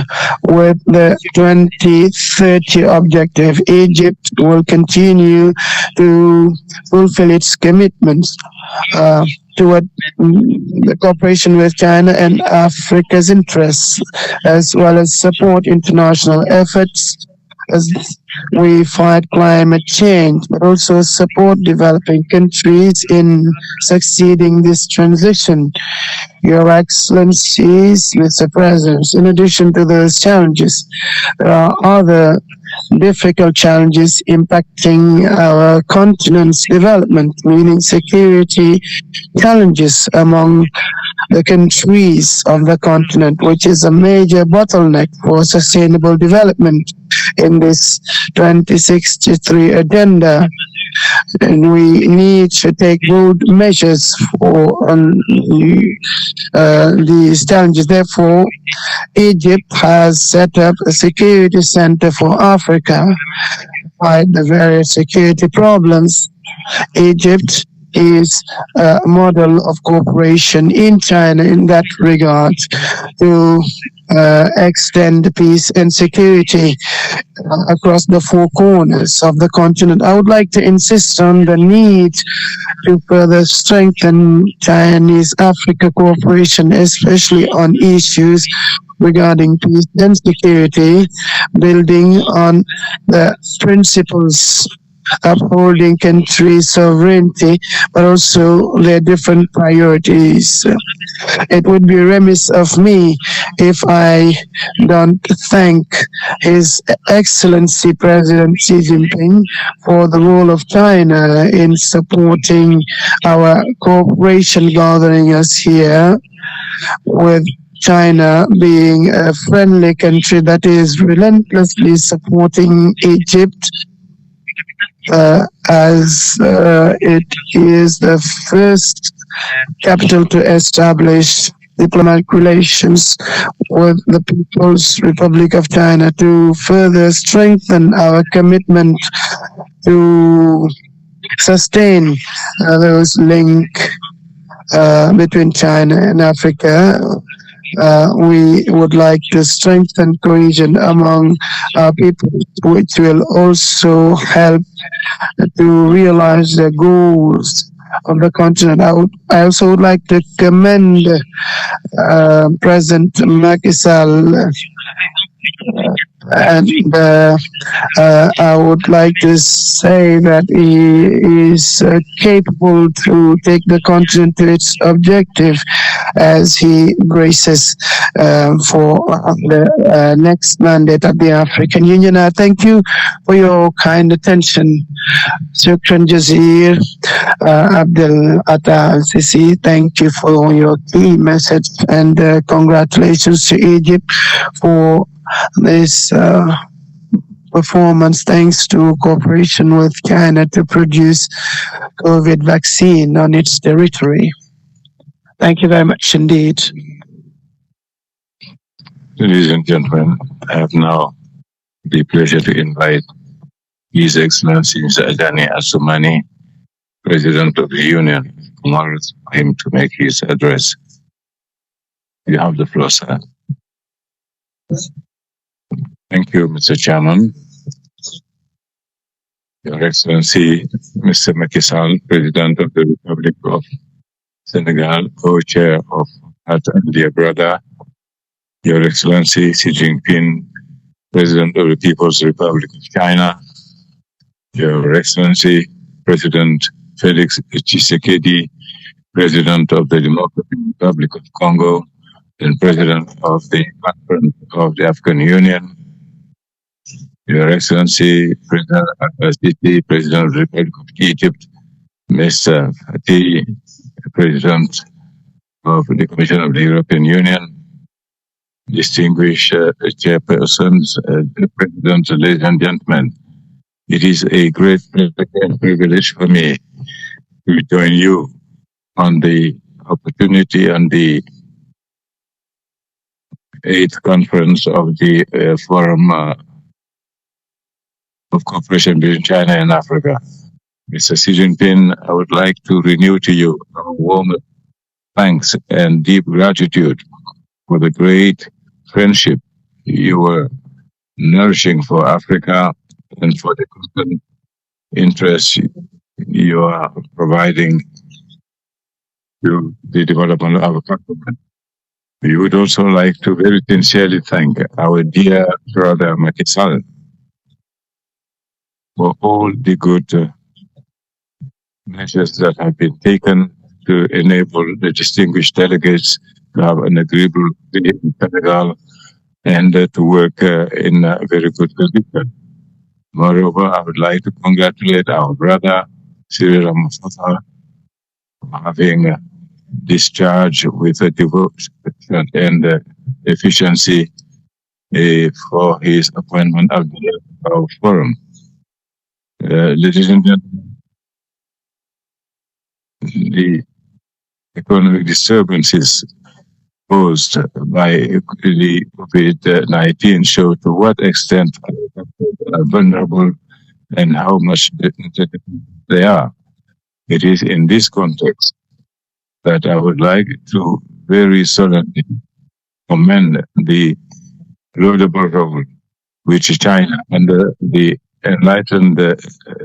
Speaker 1: with the 2030 objective. Egypt will continue to fulfill its commitments toward the cooperation with China and Africa's interests, as well as support international efforts as we fight climate change, but also support developing countries in succeeding this transition. Your Excellencies, Mr. President, in addition to those challenges, there are other difficult challenges impacting our continent's development, meaning security challenges among the countries of the continent, which is a major bottleneck for sustainable development in this 2063 agenda. And we need to take bold measures for these challenges. Therefore, Egypt has set up a security center for Africa to fight the various security problems. Egypt is a model of cooperation in China in that regard to extend peace and security across the four corners of the continent. I would like to insist on the need to further strengthen Chinese-Africa cooperation, especially on issues regarding peace and security, building on the principles upholding country sovereignty, but also their different priorities. It would be remiss of me if I don't thank His Excellency President Xi Jinping for the role of China in supporting our cooperation gathering us here, with China being a friendly country that is relentlessly supporting Egypt as it is the first capital to establish diplomatic relations with the People's Republic of China to further strengthen our commitment to sustain those links between China and Africa. We would like to strengthen cohesion among our people, which will also help to realize the goals of the continent. I also would like to commend President Macky Sall, and I would like to say that he is capable to take the continent to its objective as he braces for the next mandate at the African Union. I thank you for your kind attention. Shukran Jazir, Abdel Atta Al-Sisi, thank you for your key message, and congratulations to Egypt for this performance, thanks to cooperation with China to produce COVID vaccine on its territory. Thank you very much indeed.
Speaker 3: Ladies and gentlemen, I have now the pleasure to invite His Excellency Mr. Adani Assoumani, President of the Union, for him to make his address. You have the floor, sir. Thank you, Mr. Chairman. Your Excellency, Mr. Macky Sall, President of the Republic of Senegal, co-chair of our dear brother, Your Excellency Xi Jinping, President of the People's Republic of China, Your Excellency President Felix Tshisekedi, President of the Democratic Republic of Congo, and President of the Conference of the African Union, Your Excellency President Al-Sisi, President of the Republic of Egypt, Mr. Fatih, President of the Commission of the European Union, distinguished chairpersons, President, ladies and gentlemen, it is a great privilege for me to join you on the opportunity and the 8th conference of the Forum of Cooperation between China and Africa. Mr. Xi Jinping, I would like to renew to you our warm thanks and deep gratitude for the great friendship you were nourishing for Africa and for the constant interest you are providing to the development of our continent. We would also like to very sincerely thank our dear brother Macky Sall for all the good measures that have been taken to enable the distinguished delegates to have an agreeable day in Senegal and to work in a very good condition. Moreover, I would like to congratulate our brother Cyril Ramaphosa for having discharged with a devotion and efficiency for his appointment at our forum. Ladies and gentlemen, the economic disturbances posed by the COVID-19 show to what extent are vulnerable and how much they are. It is in this context that I would like to very solemnly commend the laudable role which China, under the enlightened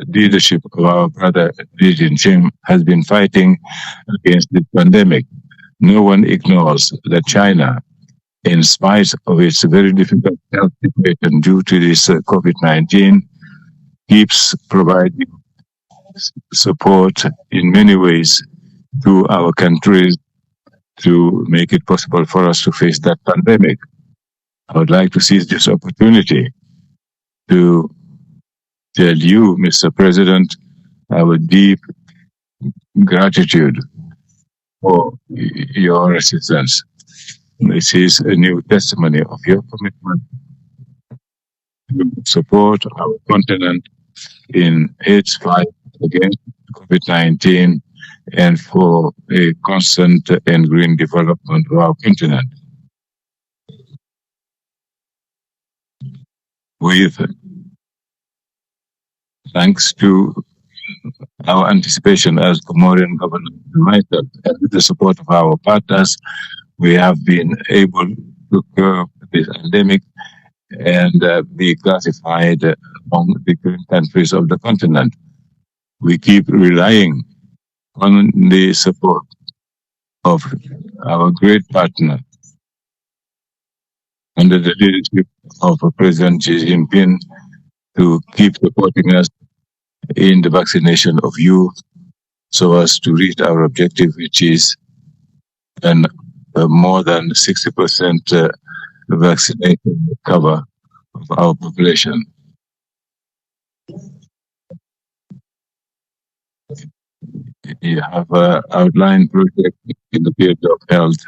Speaker 3: leadership of our brother Xi Jinping, has been fighting against the pandemic. No one ignores that China, in spite of its very difficult health situation due to this COVID-19, keeps providing support in many ways to our countries to make it possible for us to face that pandemic. I would like to seize this opportunity to tell you, Mr. President, our deep gratitude for your assistance. This is a new testimony of your commitment to support our continent in its fight against COVID-19 and for a constant and green development of our continent. With thanks to our anticipation as Comorian governor and myself, and with the support of our partners, we have been able to curb this endemic and be classified among the green countries of the continent. We keep relying on the support of our great partner under the leadership of President Xi Jinping to keep supporting us in the vaccination of youth so as to reach our objective, which is more than 60% vaccination cover of our population. You have outlined projects in the field of health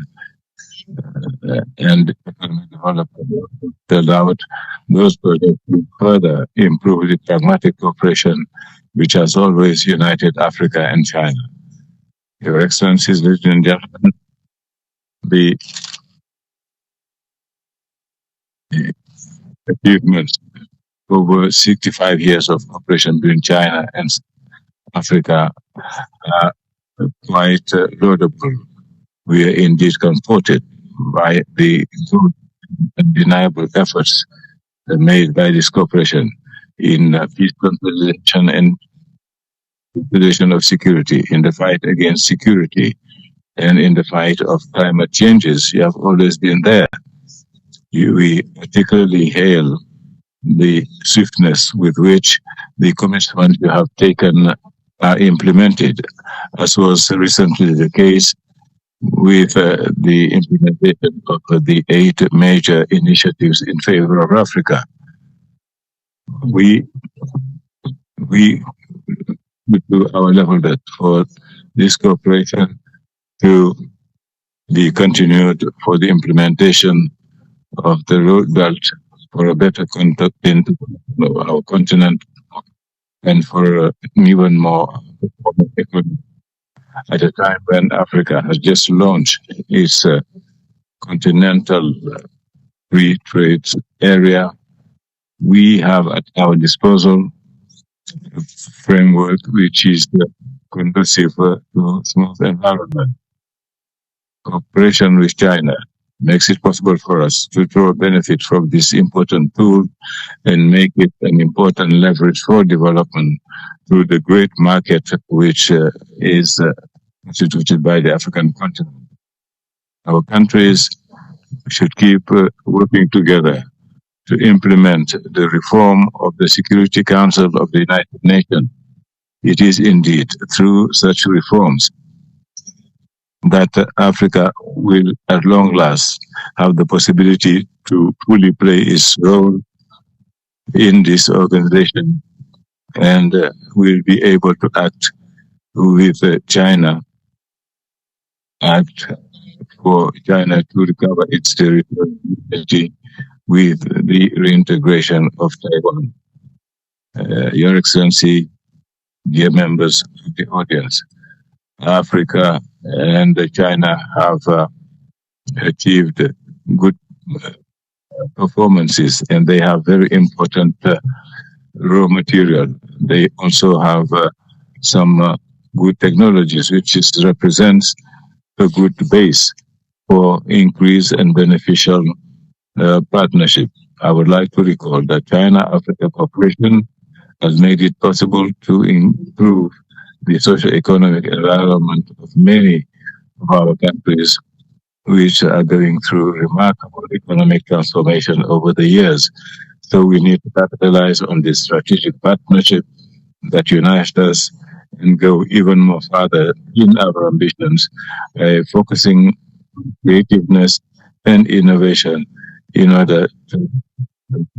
Speaker 3: and economic development. Spelled out those projects to further improve the pragmatic cooperation which has always united Africa and China. Your Excellencies, ladies and gentlemen, the achievements over 65 years of cooperation between China and Africa are quite laudable. We are indeed comforted by the good undeniable efforts made by this cooperation in peace consolidation and consolidation of security, in the fight against security, and in the fight of climate changes. You have always been there. We particularly hail the swiftness with which the commitments you have taken are implemented, as was recently the case with the implementation of the 8 major initiatives in favor of Africa. We do our level best for this cooperation to be continued for the implementation of the road belt for a better contact into our continent and for even more at a time when Africa has just launched its continental free trade area. We have at our disposal a framework which is conducive to smooth environment. Cooperation with China makes it possible for us to draw benefit from this important tool and make it an important leverage for development through the great market which is constituted by the African continent. Our countries should keep working together to implement the reform of the Security Council of the United Nations. It is indeed through such reforms that Africa will at long last have the possibility to fully play its role in this organization and will be able to act with China, act for China to recover its territorial integrity with the reintegration of Taiwan. Your Excellency, dear members of the audience, Africa and China have achieved good performances, and they have very important raw material. They also have some good technologies, which represents a good base for increased and beneficial partnership. I would like to recall that China-Africa cooperation has made it possible to improve the socio-economic environment of many of our countries, which are going through remarkable economic transformation over the years. So we need to capitalize on this strategic partnership that unites us and go even more further in our ambitions, focusing creativeness and innovation in order to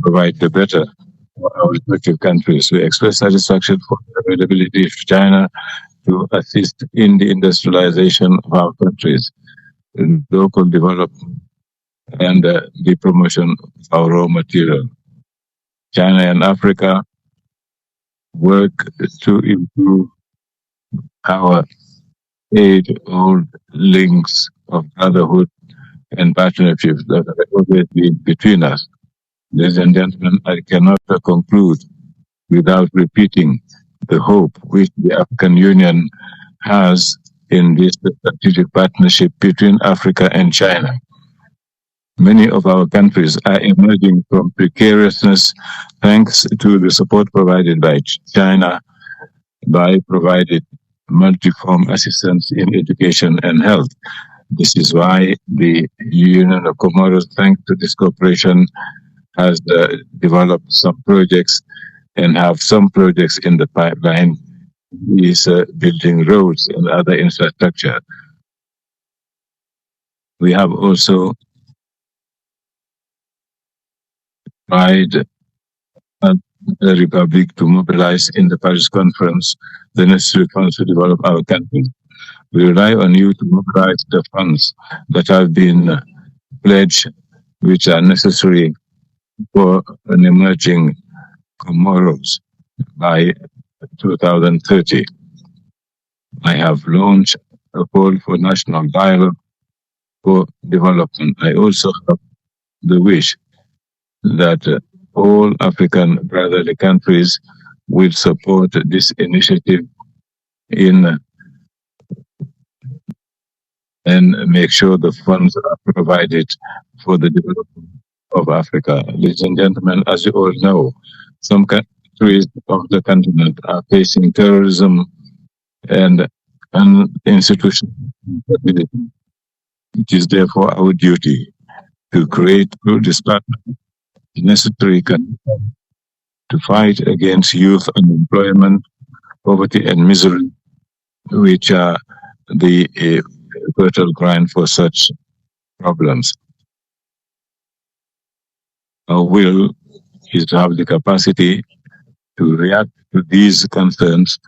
Speaker 3: provide the better for our respective countries. We express satisfaction for the availability of China to assist in the industrialization of our countries, in local development, and the promotion of our raw material. China and Africa work to improve our age-old links of brotherhood and partnerships that have always been between us. Ladies and gentlemen, I cannot conclude without repeating the hope which the African Union has in this strategic partnership between Africa and China. Many of our countries are emerging from precariousness thanks to the support provided by China by providing multiform assistance in education and health. This is why the Union of Comoros, thanks to this cooperation, has developed some projects and have some projects in the pipeline, is building roads and other infrastructure. We have also tried the Republic to mobilize in the Paris Conference the necessary funds to develop our country. We rely on you to mobilize the funds that have been pledged, which are necessary for an emerging Comoros by 2030. I have launched a call for national dialogue for development. I also have the wish that all African brotherly countries will support this initiative in and make sure the funds are provided for the development of Africa. Ladies and gentlemen, as you all know, some countries of the continent are facing terrorism and institutional instability. It is therefore our duty to create through this partnership the necessary conditions to fight against youth unemployment, poverty, and misery, which are the fertile ground for such problems. Our will is to have the capacity to react to these concerns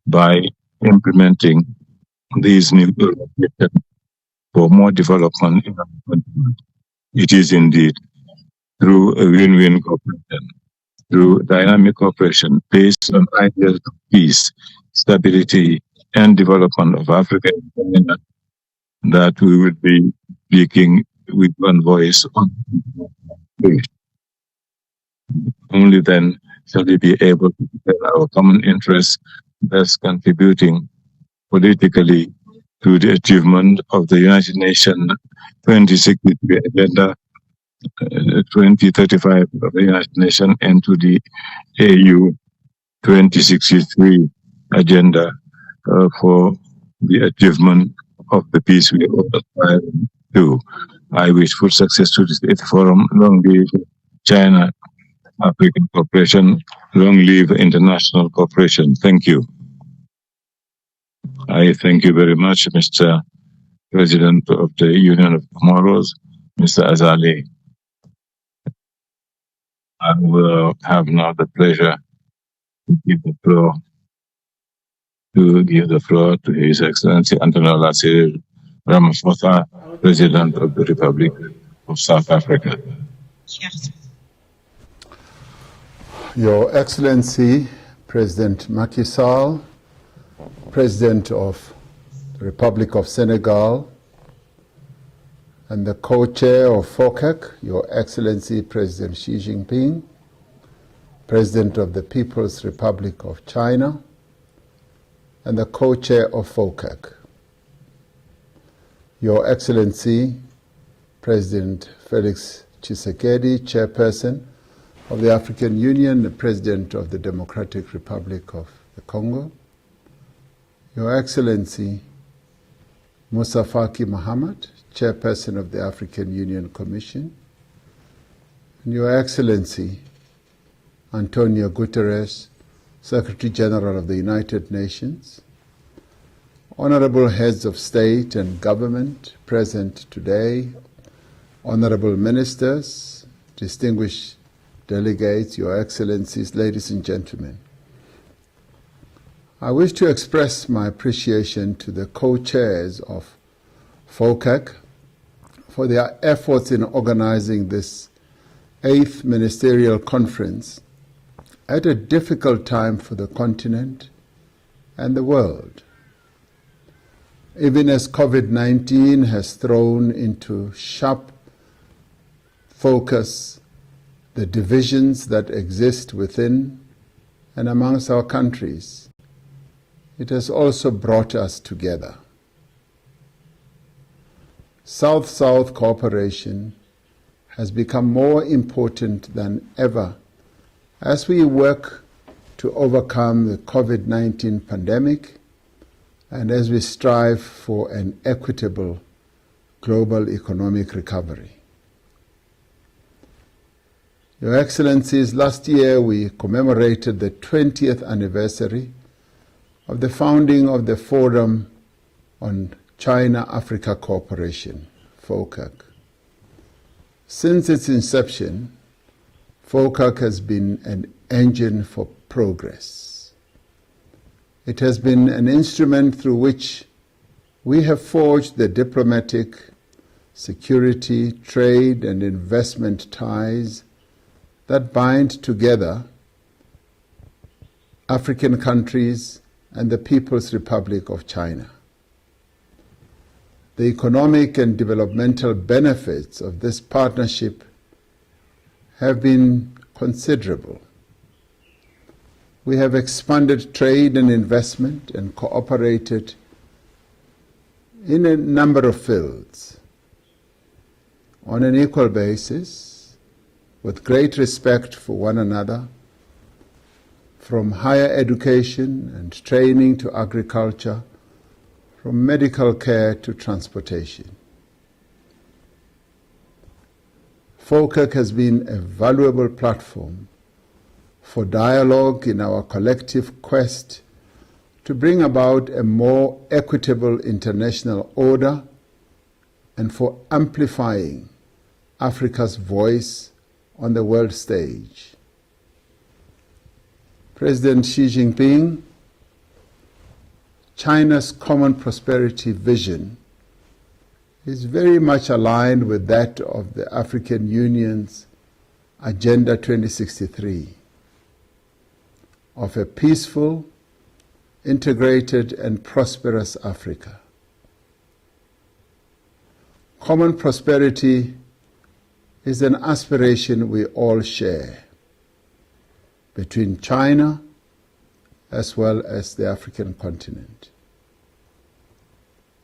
Speaker 3: by implementing these new regulations for more development in our continent. It is indeed through a win-win cooperation, through dynamic cooperation based on ideas of peace, stability, and development of Africa and China, that we will be speaking with one voice on the. Only then shall we be able to defend our common interests, thus contributing politically to the achievement of the United Nations 2063 Agenda 2035 of the United Nations and to the AU 2063 Agenda for the achievement of the peace we all aspire to. I wish full success to this 8th Forum. Long live China African Cooperation. Long live international cooperation. Thank you. I thank you very much, Mr. President of the Union of Comoros, Mr. Azali. I will have now the pleasure to give the floor to His Excellency Antonio Lassir Ramaphosa, President of the Republic of South Africa.
Speaker 5: Your Excellency, President Macky Sall, President of the Republic of Senegal, and the co-chair of FOCAC, Your Excellency President Xi Jinping, President of the People's Republic of China, and the co-chair of FOCAC, Your Excellency President Felix Tshisekedi, Chairperson of the African Union, the President of the Democratic Republic of the Congo, Your Excellency Moussa Faki Mahamat, Chairperson of the African Union Commission, and Your Excellency Antonio Guterres, Secretary General of the United Nations, Honorable Heads of State and Government present today, Honorable Ministers, distinguished delegates, Your Excellencies, ladies and gentlemen. I wish to express my appreciation to the co-chairs of FOCAC for their efforts in organizing this 8th Ministerial Conference at a difficult time for the continent and the world. Even as COVID-19 has thrown into sharp focus the divisions that exist within and amongst our countries, it has also brought us together. South-South cooperation has become more important than ever as we work to overcome the COVID-19 pandemic and as we strive for an equitable global economic recovery. Your Excellencies, last year we commemorated the 20th anniversary of the founding of the Forum on China-Africa Cooperation, FOCAC. Since its inception, FOCAC has been an engine for progress. It has been an instrument through which we have forged the diplomatic, security, trade, and investment ties that bind together African countries and the People's Republic of China. The economic and developmental benefits of this partnership have been considerable. We have expanded trade and investment and cooperated in a number of fields, on an equal basis, with great respect for one another, from higher education and training to agriculture, from medical care to transportation. FOCAC has been a valuable platform for dialogue in our collective quest to bring about a more equitable international order and for amplifying Africa's voice on the world stage. President Xi Jinping, China's common prosperity vision is very much aligned with that of the African Union's Agenda 2063 of a peaceful, integrated and prosperous Africa. Common prosperity is an aspiration we all share between China as well as the African continent.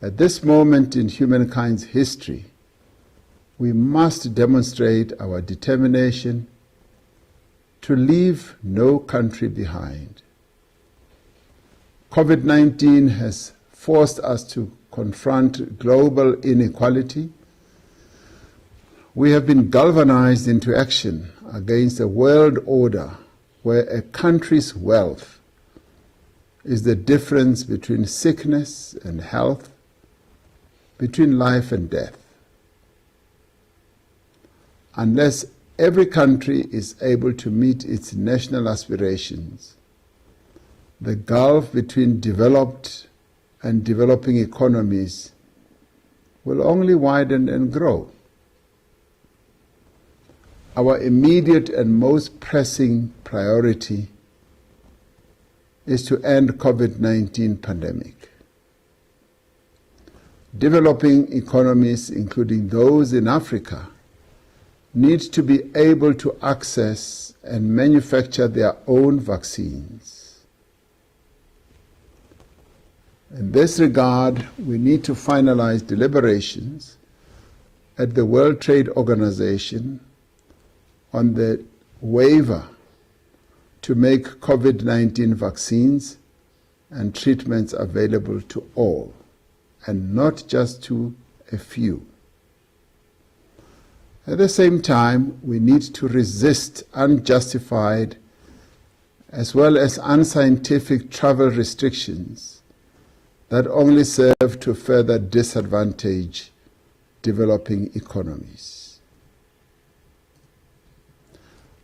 Speaker 5: At this moment in humankind's history, we must demonstrate our determination to leave no country behind. COVID-19 has forced us to confront global inequality. We have been galvanized into action against a world order where a country's wealth is the difference between sickness and health, between life and death. Unless every country is able to meet its national aspirations, the gulf between developed and developing economies will only widen and grow. Our immediate and most pressing priority is to end COVID-19 pandemic. Developing economies, including those in Africa, need to be able to access and manufacture their own vaccines. In this regard, we need to finalize deliberations at the World Trade Organization on the waiver to make COVID-19 vaccines and treatments available to all, and not just to a few. At the same time, we need to resist unjustified as well as unscientific travel restrictions that only serve to further disadvantage developing economies.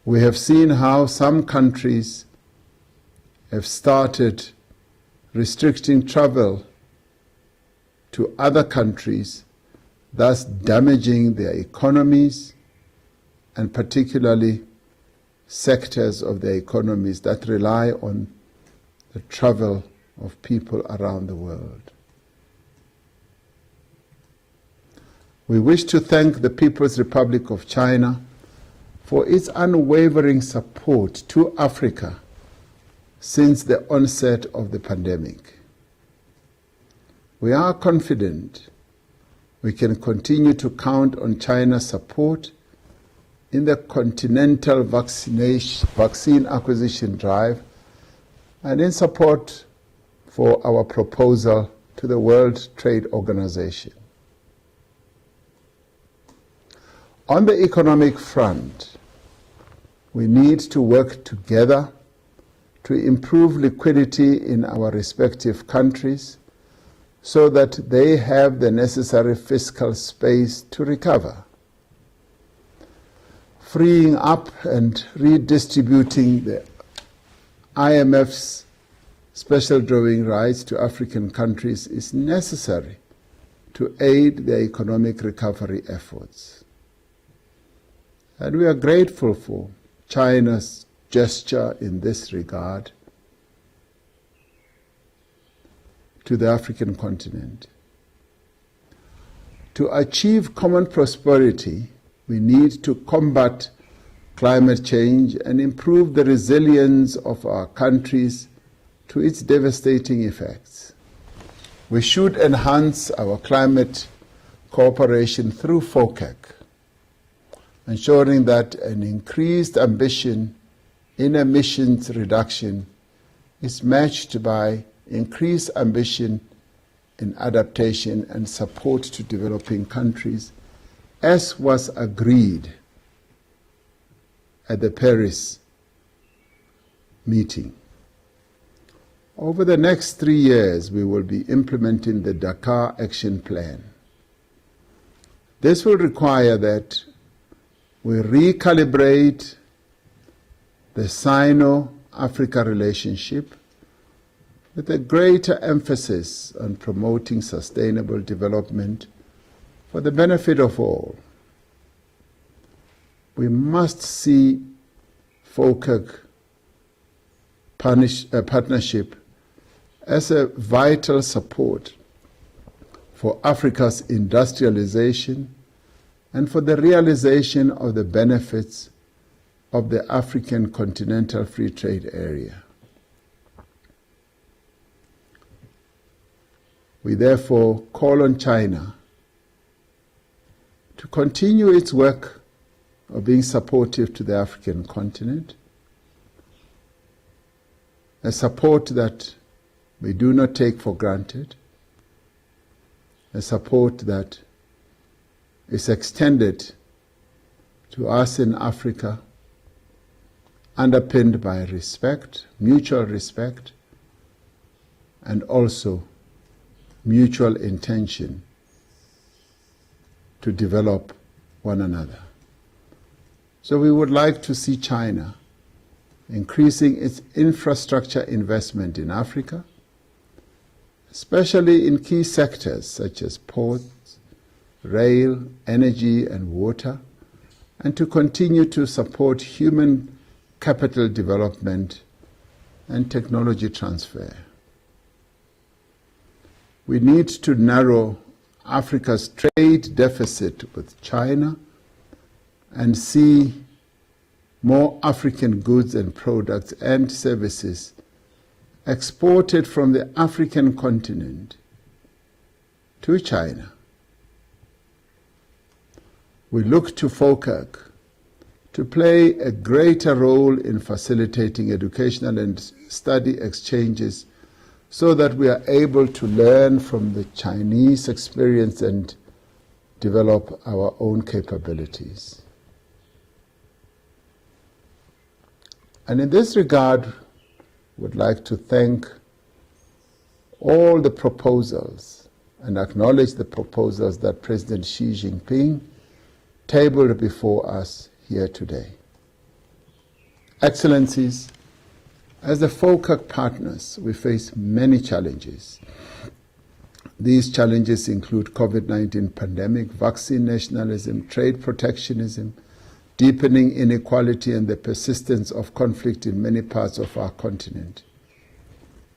Speaker 5: We have seen how some countries have started restricting travel to other countries, thus damaging their economies and particularly sectors of their economies that rely on the travel of people around the world. We wish to thank the People's Republic of China for its unwavering support to Africa since the onset of the pandemic. We are confident we can continue to count on China's support in the continental vaccine acquisition drive and in support for our proposal to the World Trade Organization. On the economic front, we need to work together to improve liquidity in our respective countries so that they have the necessary fiscal space to recover. Freeing up and redistributing the IMF's special drawing rights to African countries is necessary to aid their economic recovery efforts. And we are grateful for China's gesture in this regard to the African continent. To achieve common prosperity, we need to combat climate change and improve the resilience of our countries to its devastating effects. We should enhance our climate cooperation through FOCAC, ensuring that an increased ambition in emissions reduction is matched by increased ambition in adaptation and support to developing countries, as was agreed at the Paris meeting. Over the next 3 years, we will be implementing the Dakar Action Plan. This will require that we recalibrate the Sino-Africa relationship with a greater emphasis on promoting sustainable development for the benefit of all. We must see FOCAC partnership as a vital support for Africa's industrialization and for the realization of the benefits of the African Continental Free Trade Area. We therefore call on China to continue its work of being supportive to the African continent, a support that we do not take for granted, a support that is extended to us in Africa, underpinned by respect, mutual respect, and also mutual intention to develop one another. So we would like to see China increasing its infrastructure investment in Africa, especially in key sectors such as ports, rail, energy, and water, and to continue to support human capital development and technology transfer. We need to narrow Africa's trade deficit with China and see more African goods and products and services exported from the African continent to China. We look to FOCAC to play a greater role in facilitating educational and study exchanges so that we are able to learn from the Chinese experience and develop our own capabilities. And in this regard, would like to thank all the proposals and acknowledge the proposals that President Xi Jinping tabled before us here today. Excellencies, as the FOCAC partners, we face many challenges. These challenges include COVID-19 pandemic, vaccine nationalism, trade protectionism, deepening inequality, and the persistence of conflict in many parts of our continent.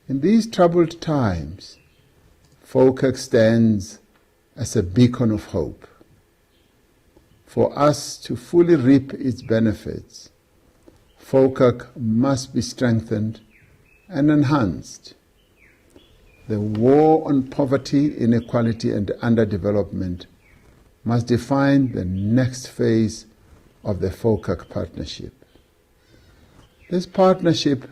Speaker 5: In these troubled times, FOCAC stands as a beacon of hope. For us to fully reap its benefits, FOCAC must be strengthened and enhanced. The war on poverty, inequality, and underdevelopment must define the next phase of the FOCAC partnership. This partnership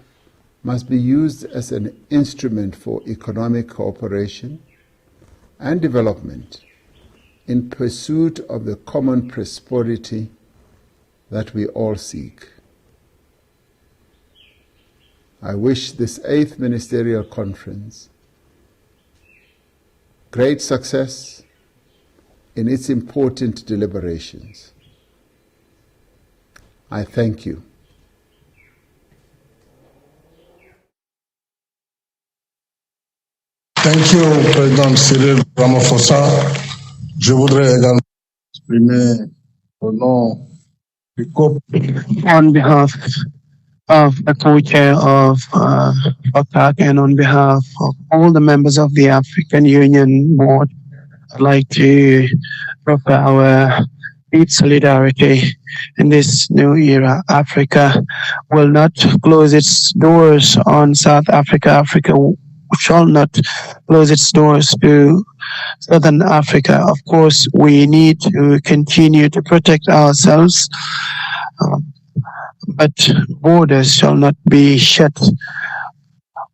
Speaker 5: must be used as an instrument for economic cooperation and development in pursuit of the common prosperity that we all seek. I wish this 8th Ministerial Conference great success in its important deliberations. I thank you.
Speaker 2: Thank you, Président Cyril Ramaphosa. Je voudrais également exprimer au nom du COP.
Speaker 1: On behalf of the co-chair of FOCAC and on behalf of all the members of the African Union Board, I'd like to offer our deep solidarity in this new era. Africa will not close its doors on South Africa. Africa shall not close its doors to Southern Africa. Of course, we need to continue to protect ourselves, but borders shall not be shut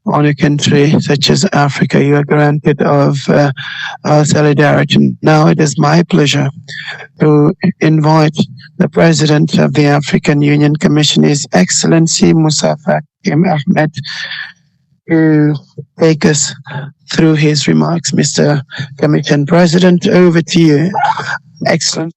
Speaker 1: on a country such as Africa. You are granted of our solidarity. Now it is my pleasure to invite the President of the African Union Commission, His Excellency Musa Faki Ahmed, to take us through his remarks. Mr. Commission President, over to you. Excellent.